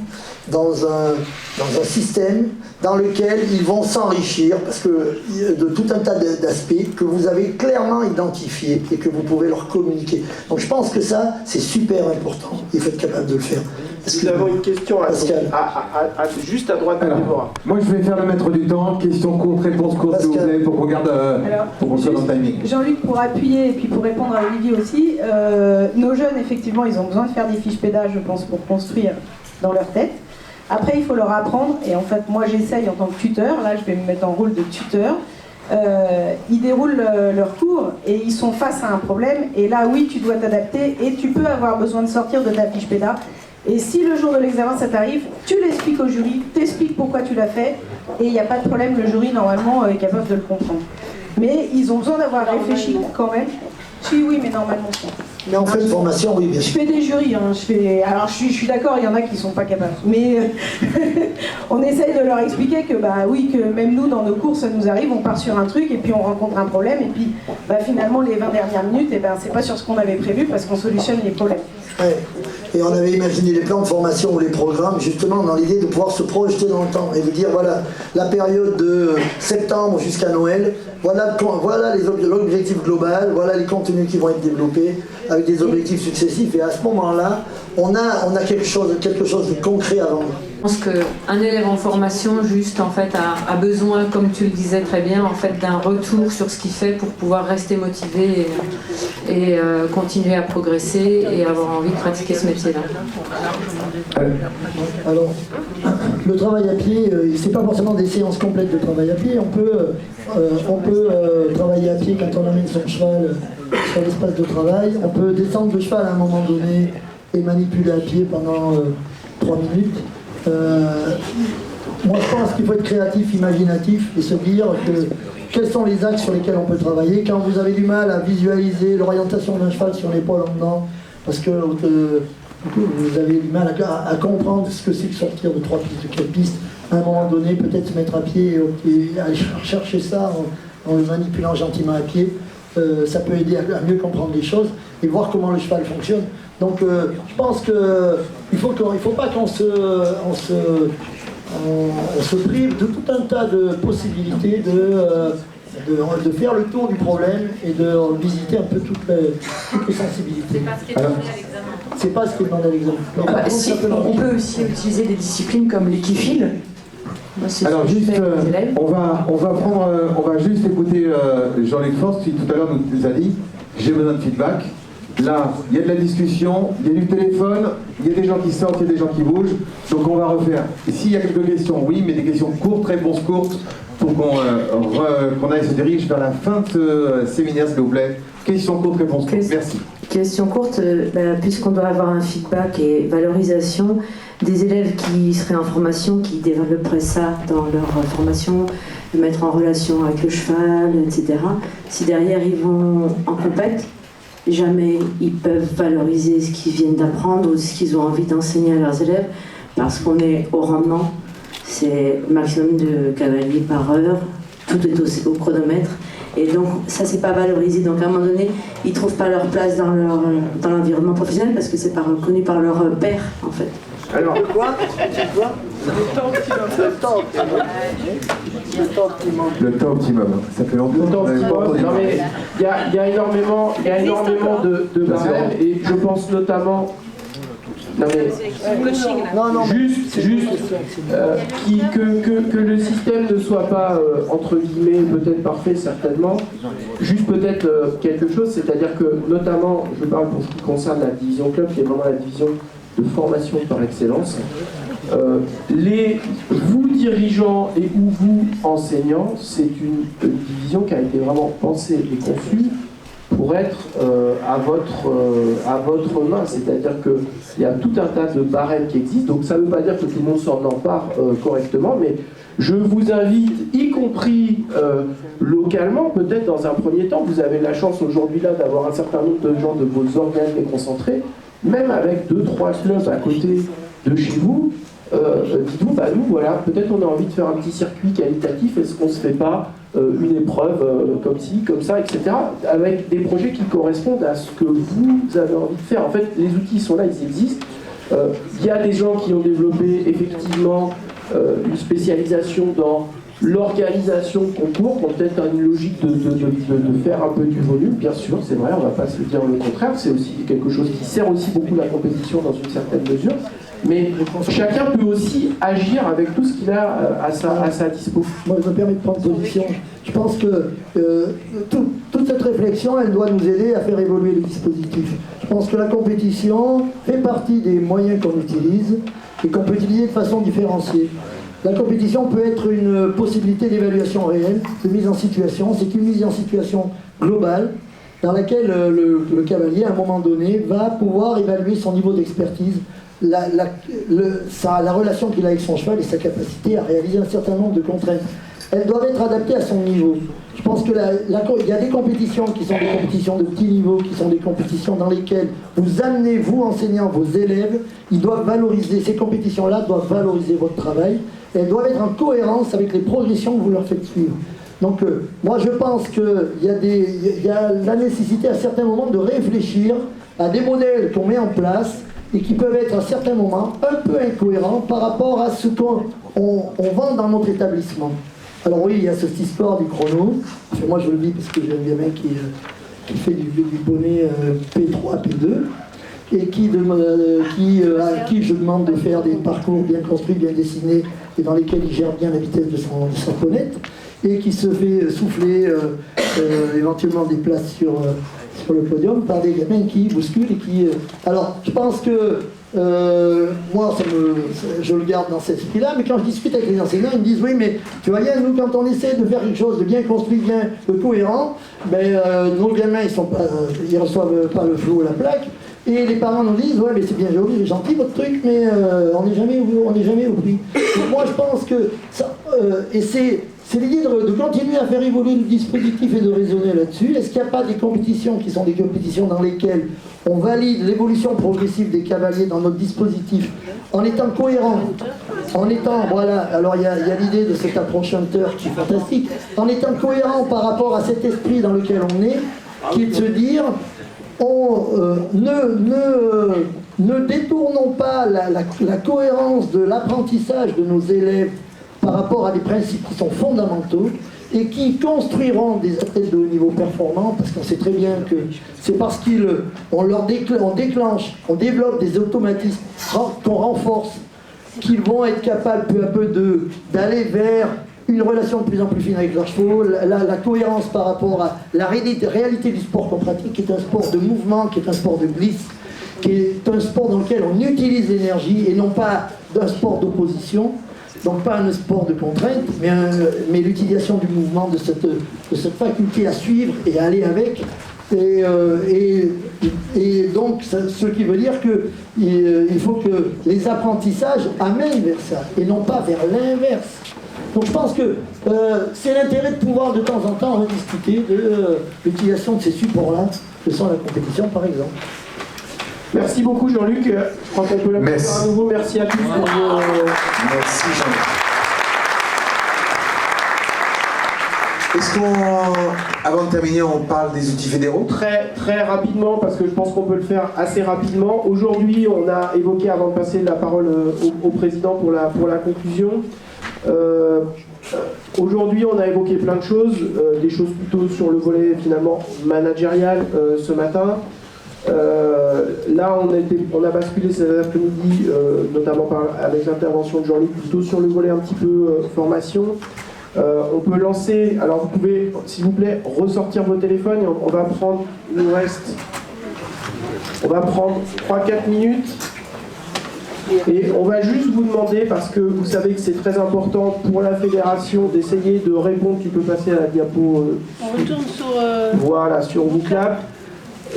dans un système dans lequel ils vont s'enrichir parce que de tout un tas d'aspects que vous avez clairement identifiés et que vous pouvez leur communiquer. Donc je pense que ça, c'est super important. Il faut être capable de le faire. Nous avons une question juste à droite de Déborah. Moi je vais faire le maître du temps, question courte, réponse courte s'il vous plaît, pour qu'on regarde pour qu'on soit dans le timing. Jean-Luc, pour appuyer et puis pour répondre à Olivier aussi, nos jeunes effectivement ils ont besoin de faire des fiches PEDA, je pense, pour construire dans leur tête. Après il faut leur apprendre, et en fait moi j'essaye en tant que tuteur, là je vais me mettre en rôle de tuteur. Ils déroulent leur cours et ils sont face à un problème, et là oui tu dois t'adapter et tu peux avoir besoin de sortir de ta fiche PEDA. Et si le jour de l'examen ça t'arrive, tu l'expliques au jury, t'expliques pourquoi tu l'as fait, et il n'y a pas de problème, le jury normalement est capable de le comprendre. Mais ils ont besoin d'avoir réfléchi quand même. Oui, mais normalement. Mais on fait une formation, oui, bien sûr. Je fais des jurys, alors je suis d'accord, il y en a qui ne sont pas capables. Mais on essaye de leur expliquer que, que même nous, dans nos cours, ça nous arrive, on part sur un truc, et puis on rencontre un problème, et puis finalement, les 20 dernières minutes, c'est pas sur ce qu'on avait prévu, parce qu'on solutionne les problèmes. Ouais. Et on avait imaginé les plans de formation ou les programmes justement dans l'idée de pouvoir se projeter dans le temps et de dire voilà la période de septembre jusqu'à Noël, voilà l'objectif global, voilà les contenus qui vont être développés avec des objectifs successifs, et à ce moment-là on a quelque chose de concret à vendre. Je pense qu'un élève en formation juste en fait a besoin, comme tu le disais très bien, en fait d'un retour sur ce qu'il fait pour pouvoir rester motivé et continuer à progresser et avoir envie de pratiquer ce métier-là. Alors, le travail à pied, c'est pas forcément des séances complètes de travail à pied. On peut travailler à pied quand on amène son cheval sur l'espace de travail. On peut descendre le cheval à un moment donné et manipuler à pied pendant 3 minutes. Moi je pense qu'il faut être créatif, imaginatif et se dire quels sont les axes sur lesquels on peut travailler. Quand vous avez du mal à visualiser l'orientation d'un cheval sur l'épaule en dedans, parce que vous avez du mal à comprendre ce que c'est que sortir de 3 pistes, de 4 pistes, à un moment donné peut-être se mettre à pied et aller chercher ça en le manipulant gentiment à pied. ça peut aider à mieux comprendre les choses et voir comment le cheval fonctionne. Donc je pense qu'il ne faut pas qu'on se prive de tout un tas de possibilités de faire le tour du problème et de visiter un peu toutes les sensibilités. C'est pas ce qui est demandé à l'examen. On peut aussi utiliser des disciplines comme l'équifile. Alors juste, on va juste écouter Jean-Luc Forst qui tout à l'heure nous a dit j'ai besoin de feedback. Là, il y a de la discussion, il y a du téléphone, il y a des gens qui sortent, il y a des gens qui bougent, donc on va refaire. Et s'il y a quelques questions, oui, mais des questions courtes, réponses courtes, pour qu'on aille se dirige vers la fin de ce séminaire, s'il vous plaît. Questions courtes, réponses courtes. Merci. Question courte, puisqu'on doit avoir un feedback et valorisation, des élèves qui seraient en formation, qui développeraient ça dans leur formation, le mettre en relation avec le cheval, etc. Si derrière ils vont en compète, jamais ils peuvent valoriser ce qu'ils viennent d'apprendre ou ce qu'ils ont envie d'enseigner à leurs élèves, parce qu'on est au rendement, c'est maximum de cavaliers par heure, tout est au chronomètre. Et donc, ça, c'est pas valorisé. Donc, à un moment donné, ils trouvent pas leur place dans l'environnement professionnel parce que c'est pas reconnu par leur père, en fait. Alors, quoi Le temps optimum. Ça fait longtemps. Le temps optimum. Non, mais il y a énormément de barèmes et je pense notamment. Non mais que le système ne soit pas entre guillemets peut-être parfait certainement, juste peut-être quelque chose, c'est-à-dire que notamment je parle pour ce qui concerne la division club qui est vraiment la division de formation par excellence, vous dirigeants et ou vous enseignants, c'est une division qui a été vraiment pensée et conçue pour être à votre main, c'est-à-dire qu'il y a tout un tas de barèmes qui existent, donc ça ne veut pas dire que tout le monde s'en empare correctement, mais je vous invite, y compris localement, peut-être dans un premier temps, vous avez la chance aujourd'hui là d'avoir un certain nombre de gens de vos organes déconcentrés, même avec 2-3 clubs à côté de chez vous, dites-vous, bah nous voilà, peut-être on a envie de faire un petit circuit qualitatif, est-ce qu'on ne se fait pas une épreuve comme ci, comme ça, etc., avec des projets qui correspondent à ce que vous avez envie de faire. En fait, les outils sont là, ils existent. Il y a des gens qui ont développé effectivement une spécialisation dans l'organisation de concours, qui ont peut-être une logique de faire un peu du volume, bien sûr, c'est vrai, on ne va pas se dire le contraire, c'est aussi quelque chose qui sert aussi beaucoup la compétition dans une certaine mesure. Mais chacun peut aussi agir avec tout ce qu'il a à sa dispo. Moi, je me permets de prendre position. Je pense que toute cette réflexion, elle doit nous aider à faire évoluer le dispositif. Je pense que la compétition fait partie des moyens qu'on utilise et qu'on peut utiliser de façon différenciée. La compétition peut être une possibilité d'évaluation réelle, de mise en situation. C'est une mise en situation globale dans laquelle le cavalier, à un moment donné, va pouvoir évaluer son niveau d'expertise, la relation qu'il a avec son cheval et sa capacité à réaliser un certain nombre de contraintes. Elles doivent être adaptées à son niveau. Je pense qu'il y a des compétitions qui sont des compétitions de petit niveau, qui sont des compétitions dans lesquelles vous amenez, vous enseignants, vos élèves, ils doivent valoriser, ces compétitions-là doivent valoriser votre travail, et elles doivent être en cohérence avec les progressions que vous leur faites suivre. Donc moi je pense qu'il y a la nécessité à certains moments de réfléchir à des modèles qu'on met en place et qui peuvent être à certains moments un peu incohérents par rapport à ce qu'on vend dans notre établissement. Alors oui, il y a ce petit sport du chrono. Enfin, moi je le dis parce que j'ai un gamin qui fait du poney P3, P2 et à qui je demande de faire des parcours bien construits, bien dessinés et dans lesquels il gère bien la vitesse de sa ponette et qui se fait souffler éventuellement des places sur le podium par des gamins qui bousculent et qui... Alors, je pense que moi, je le garde dans cet esprit-là, mais quand je discute avec les enseignants, ils me disent « Oui, mais tu vois bien, nous, quand on essaie de faire quelque chose de bien construit, bien cohérent, nos gamins, ils reçoivent pas le flot ou la plaque, et les parents nous disent « Ouais, mais c'est bien joli, c'est gentil votre truc, mais on n'est jamais au prix. » Moi, je pense que ça... et c'est l'idée de continuer à faire évoluer le dispositif et de raisonner là-dessus. Est-ce qu'il n'y a pas des compétitions qui sont des compétitions dans lesquelles on valide l'évolution progressive des cavaliers dans notre dispositif en étant cohérent, voilà, alors il y a l'idée de cette approche hunter qui est fantastique, en étant cohérent par rapport à cet esprit dans lequel on est, qui est de se dire, ne détournons pas la cohérence de l'apprentissage de nos élèves par rapport à des principes qui sont fondamentaux et qui construiront des athlètes de haut niveau performants, parce qu'on sait très bien que c'est parce qu'on déclenche, on développe des automatismes qu'on renforce, qu'ils vont être capables peu à peu d'aller vers une relation de plus en plus fine avec leurs chevaux, la cohérence par rapport à la réalité du sport qu'on pratique, qui est un sport de mouvement, qui est un sport de glisse, qui est un sport dans lequel on utilise l'énergie et non pas un sport d'opposition, donc pas un sport de contrainte, mais l'utilisation du mouvement, de cette faculté à suivre et à aller avec. Et donc, ce qui veut dire qu'il faut que les apprentissages amènent vers ça, et non pas vers l'inverse. Donc je pense que c'est l'intérêt de pouvoir de temps en temps rediscuter de l'utilisation de ces supports-là, que sont la compétition par exemple. Merci beaucoup Jean-Luc. Je crois qu'on peut l'applaudir à nouveau. Merci à tous pour vos... Merci Jean-Luc. Est-ce avant de terminer, on parle des outils fédéraux? Très rapidement, parce que je pense qu'on peut le faire assez rapidement. Aujourd'hui, on a évoqué, avant de passer la parole au président pour la conclusion, aujourd'hui, on a évoqué plein de choses, des choses plutôt sur le volet finalement managérial ce matin. Là, on a basculé cet après-midi, notamment avec l'intervention de Jean-Luc, plutôt sur le volet un petit peu formation. On peut lancer, alors vous pouvez, s'il vous plaît, ressortir vos téléphones et on va prendre, il nous reste, on va prendre 3-4 minutes. Et on va juste vous demander, parce que vous savez que c'est très important pour la fédération d'essayer de répondre. Tu peux passer à la diapo. On retourne sur... Voilà, sur WooClap.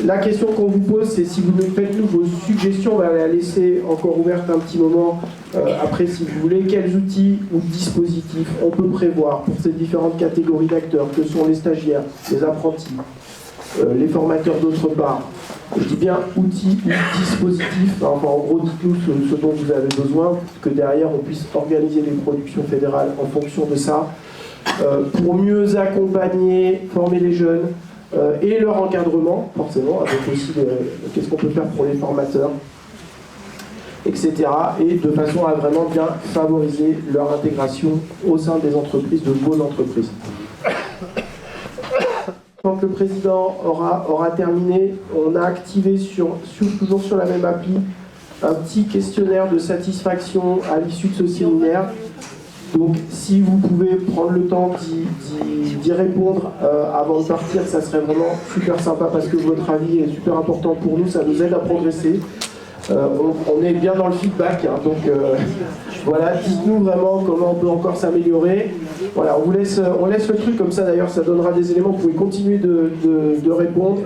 La question qu'on vous pose, c'est si vous nous faites vos suggestions, on va la laisser encore ouverte un petit moment après si vous voulez. Quels outils ou dispositifs on peut prévoir pour ces différentes catégories d'acteurs que sont les stagiaires, les apprentis, les formateurs d'autre part. Je dis bien outils ou dispositifs, enfin en gros dites-nous ce dont vous avez besoin, que derrière on puisse organiser les productions fédérales en fonction de ça, pour mieux accompagner, former les jeunes, et leur encadrement, forcément, avec aussi qu'est-ce qu'on peut faire pour les formateurs, etc. Et de façon à vraiment bien favoriser leur intégration au sein des entreprises, de vos entreprises. Quand le président aura terminé, on a activé toujours sur la même appli un petit questionnaire de satisfaction à l'issue de ce séminaire. Donc si vous pouvez prendre le temps d'y répondre avant de partir, ça serait vraiment super sympa parce que votre avis est super important pour nous, ça nous aide à progresser. On est bien dans le feedback, hein, donc voilà, dites-nous vraiment comment on peut encore s'améliorer. Voilà, on laisse le truc comme ça, d'ailleurs ça donnera des éléments, vous pouvez continuer de répondre.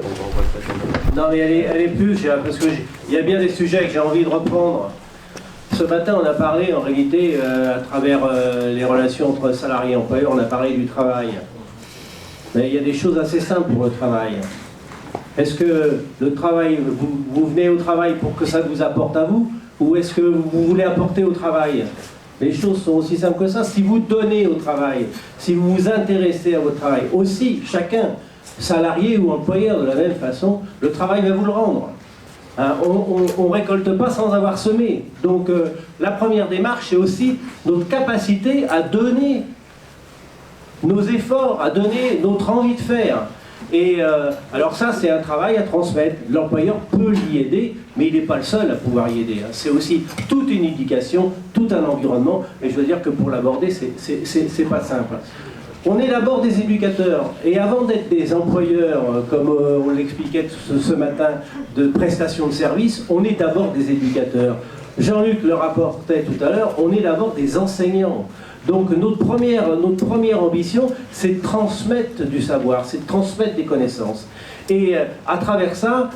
Non mais elle est plus, parce qu'il y a bien des sujets que j'ai envie de reprendre. Ce matin, on a parlé, en réalité, à travers les relations entre salariés et employeurs, on a parlé du travail. Mais il y a des choses assez simples pour le travail. Est-ce que le travail, vous venez au travail pour que ça vous apporte à vous, ou est-ce que vous voulez apporter au travail? Les choses sont aussi simples que ça. Si vous donnez au travail, si vous vous intéressez à votre travail, aussi, chacun, salarié ou employeur, de la même façon, le travail va vous le rendre. Hein, on ne récolte pas sans avoir semé. Donc la première démarche, c'est aussi notre capacité à donner nos efforts, à donner notre envie de faire. Et alors ça, c'est un travail à transmettre. L'employeur peut y aider, mais il n'est pas le seul à pouvoir y aider. Hein. C'est aussi toute une éducation, tout un environnement. Et je veux dire que pour l'aborder, c'est pas simple. On est d'abord des éducateurs, et avant d'être des employeurs, comme on l'expliquait ce matin, de prestations de services, on est d'abord des éducateurs. Jean-Luc le rapportait tout à l'heure, on est d'abord des enseignants. Donc notre première ambition, c'est de transmettre du savoir, c'est de transmettre des connaissances. Et à travers ça,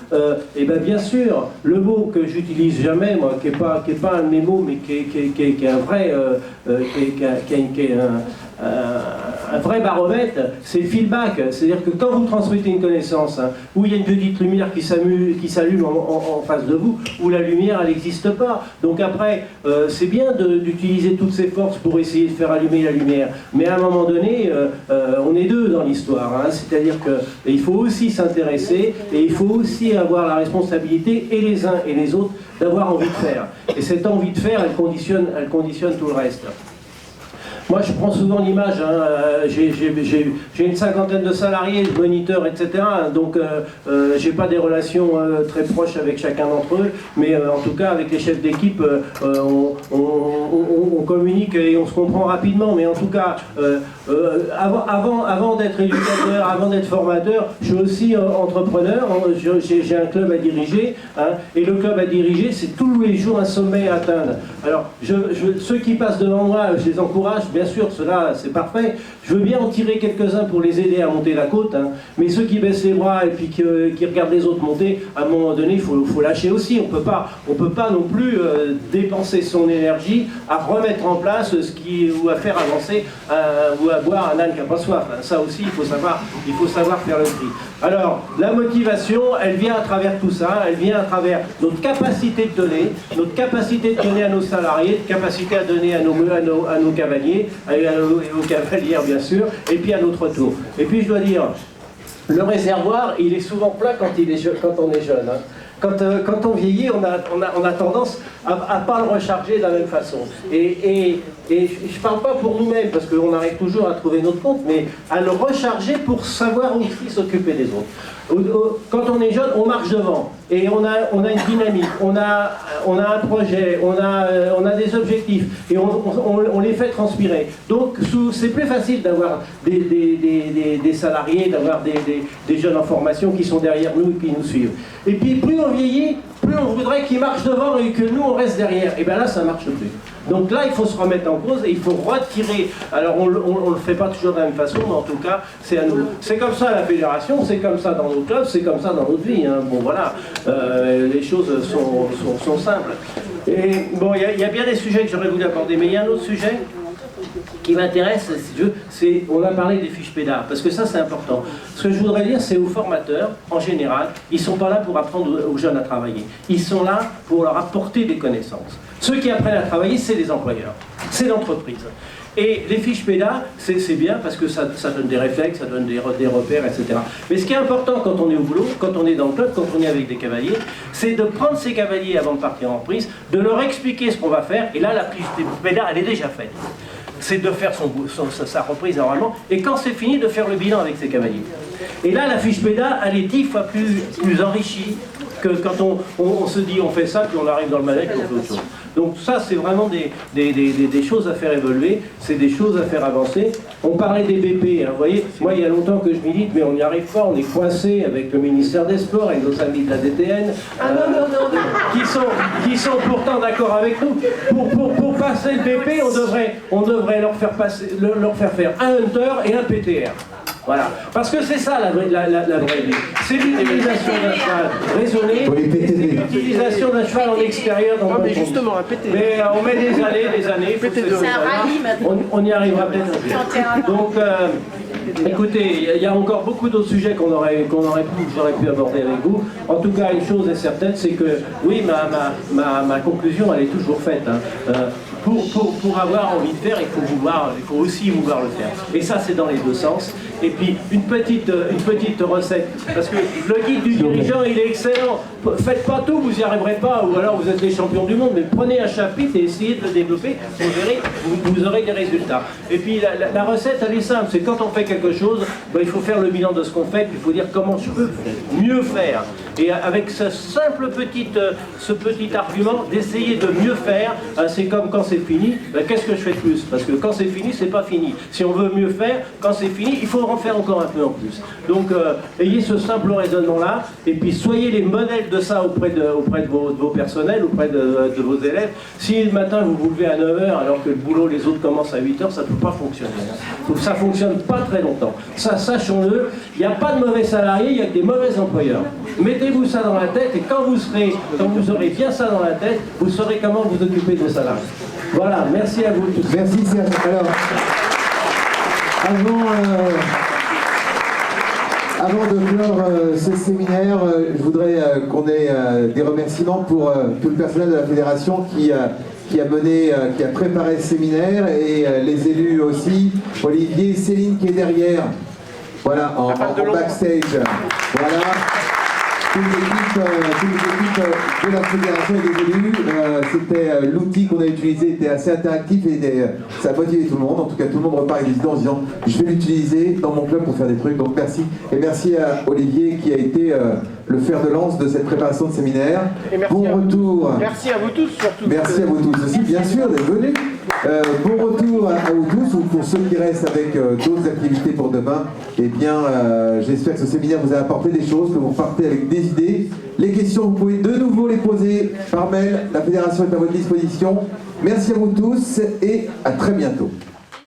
et bien sûr, le mot que j'utilise jamais, moi, qui est pas un de mes mots, mais qui est un vrai, qui est un vrai baromètre, c'est le feedback. C'est-à-dire que quand vous transmettez une connaissance, hein, où il y a une petite lumière qui s'allume en face de vous, où la lumière, elle n'existe pas. Donc après, c'est bien d'utiliser toutes ses forces pour essayer de faire allumer la lumière. Mais à un moment donné, on est deux dans l'histoire. Hein. C'est-à-dire qu'il faut aussi s'intéresser et il faut aussi avoir la responsabilité, et les uns et les autres, d'avoir envie de faire. Et cette envie de faire, elle conditionne tout le reste. Moi, je prends souvent l'image, hein, j'ai une cinquantaine de salariés, de moniteurs, etc. Donc, j'ai pas des relations très proches avec chacun d'entre eux, mais en tout cas, avec les chefs d'équipe, on communique et on se comprend rapidement. Mais en tout cas, avant d'être éducateur, avant d'être formateur, je suis aussi entrepreneur. J'ai un club à diriger, hein, et le club à diriger, c'est tous les jours un sommet à atteindre. Alors, ceux qui passent devant moi, je les encourage. Bien sûr, cela, c'est parfait. Je veux bien en tirer quelques-uns pour les aider à monter la côte, hein. Mais ceux qui baissent les bras et puis qui regardent les autres monter, à un moment donné, il faut lâcher aussi. On peut pas non plus dépenser son énergie à remettre en place ou à faire avancer ou à boire un âne qui n'a pas soif. Hein. Ça aussi, il faut savoir faire le tri. Alors, la motivation, elle vient à travers tout ça. Elle vient à travers notre capacité de donner, à nos salariés, notre capacité à donner à nos cavaliers, et aux cavalières bien sûr, et puis à notre tour. Et puis je dois dire, le réservoir, il est souvent plein quand on est jeune. Hein. Quand on vieillit, on a tendance à pas le recharger de la même façon. Et je ne parle pas pour nous-mêmes, parce qu'on arrive toujours à trouver notre compte, mais à le recharger pour savoir aussi s'occuper des autres. Quand on est jeune, on marche devant, et on a une dynamique, on a un projet, on a des objectifs, et on les fait transpirer. Donc c'est plus facile d'avoir des salariés, d'avoir des jeunes en formation qui sont derrière nous et qui nous suivent. Et puis plus on vieillit, plus on voudrait qu'ils marchent devant et que nous on reste derrière. Et bien là, ça ne marche plus. Donc là, il faut se remettre en cause et il faut retirer. Alors on ne le fait pas toujours de la même façon, mais en tout cas, c'est à nous. C'est comme ça à la fédération, c'est comme ça dans nos clubs, c'est comme ça dans notre vie. Hein. Bon voilà, les choses sont simples. Et bon, il y a bien des sujets que j'aurais voulu aborder, mais il y a un autre sujet qui m'intéresse, on a parlé des fiches PEDA, parce que ça c'est important. Ce que je voudrais dire, c'est aux formateurs, en général, ils ne sont pas là pour apprendre aux jeunes à travailler. Ils sont là pour leur apporter des connaissances. Ceux qui apprennent à travailler, c'est les employeurs, c'est l'entreprise. Et les fiches PEDA, c'est bien parce que ça donne des réflexes, ça donne des repères, etc. Mais ce qui est important quand on est au boulot, quand on est dans le club, quand on est avec des cavaliers, c'est de prendre ces cavaliers avant de partir en reprise, de leur expliquer ce qu'on va faire, et là la fiche PEDA, elle est déjà faite. C'est de faire sa reprise normalement, et quand c'est fini, de faire le bilan avec ses cavaliers. Et là, la fiche PEDA, elle est 10 fois plus enrichie que quand on se dit on fait ça, puis on arrive dans le manège et on fait autre chose. Donc ça, c'est vraiment des choses à faire évoluer, c'est des choses à faire avancer. On parlait des BP, hein, vous voyez, moi il y a longtemps que je milite, mais on n'y arrive pas, on est coincé avec le ministère des Sports et nos amis de la DTN, qui sont pourtant d'accord avec nous. Pour passer le BP, on devrait leur faire faire un hunter et un PTR. Voilà, parce que c'est ça la vraie vie. C'est l'utilisation d'un cheval raisonné, c'est l'utilisation d'un cheval en extérieur dans le justement, un PT. Mais on met des années, c'est un rallye maintenant. On y arrivera peut-être. Donc, écoutez, il y a encore beaucoup d'autres sujets que j'aurais pu aborder avec vous. En tout cas, une chose est certaine, c'est que, oui, ma conclusion, elle est toujours faite. Hein. Pour avoir envie de faire, il faut aussi vouloir le faire. Et ça, c'est dans les deux sens. Et puis, une petite recette. Parce que le guide du dirigeant, il est excellent. Faites pas tout, vous n'y arriverez pas. Ou alors, vous êtes les champions du monde. Mais prenez un chapitre et essayez de le développer. Vous verrez, vous aurez des résultats. Et puis, la recette, elle est simple. C'est quand on fait quelque chose, il faut faire le bilan de ce qu'on fait. Puis, il faut dire comment je peux mieux faire. Et avec ce petit argument d'essayer de mieux faire, c'est comme quand c'est fini, qu'est-ce que je fais de plus? Parce que quand c'est fini, c'est pas fini. Si on veut mieux faire, quand c'est fini, il faut en faire encore un peu en plus. Donc, ayez ce simple raisonnement-là, et puis soyez les modèles de ça auprès de vos personnels, auprès de vos élèves. Si le matin vous vous levez à 9h alors que le boulot, les autres commencent à 8h, ça ne peut pas fonctionner. Donc ça ne fonctionne pas très longtemps. Ça, sachons-le, il n'y a pas de mauvais salariés, il y a que des mauvais employeurs. Mettez-vous ça dans la tête, et quand vous aurez bien ça dans la tête, vous saurez comment vous occuper de vos salariés. Voilà, merci à vous tous. Merci Serge. Alors... Avant de clore ce séminaire, je voudrais qu'on ait des remerciements pour tout le personnel de la fédération qui a préparé ce séminaire, et les élus aussi, Olivier et Céline qui est derrière, voilà, en backstage. Voilà. Toute l'équipe de la fédération et des élus, c'était l'outil qu'on a utilisé était assez interactif et ça a motivé tout le monde. En tout cas, tout le monde repart avec des idées en se disant je vais l'utiliser dans mon club pour faire des trucs. Donc merci. Et merci à Olivier qui a été le fer de lance de cette préparation de séminaire. Bon retour. Merci à vous tous surtout. Merci à vous tous aussi, bien sûr, d'être venus. Bon retour à vous tous, ou pour ceux qui restent avec d'autres activités pour demain. Eh bien, j'espère que ce séminaire vous a apporté des choses, que vous repartez avec des idées. Les questions, vous pouvez de nouveau les poser par mail. La fédération est à votre disposition. Merci à vous tous et à très bientôt.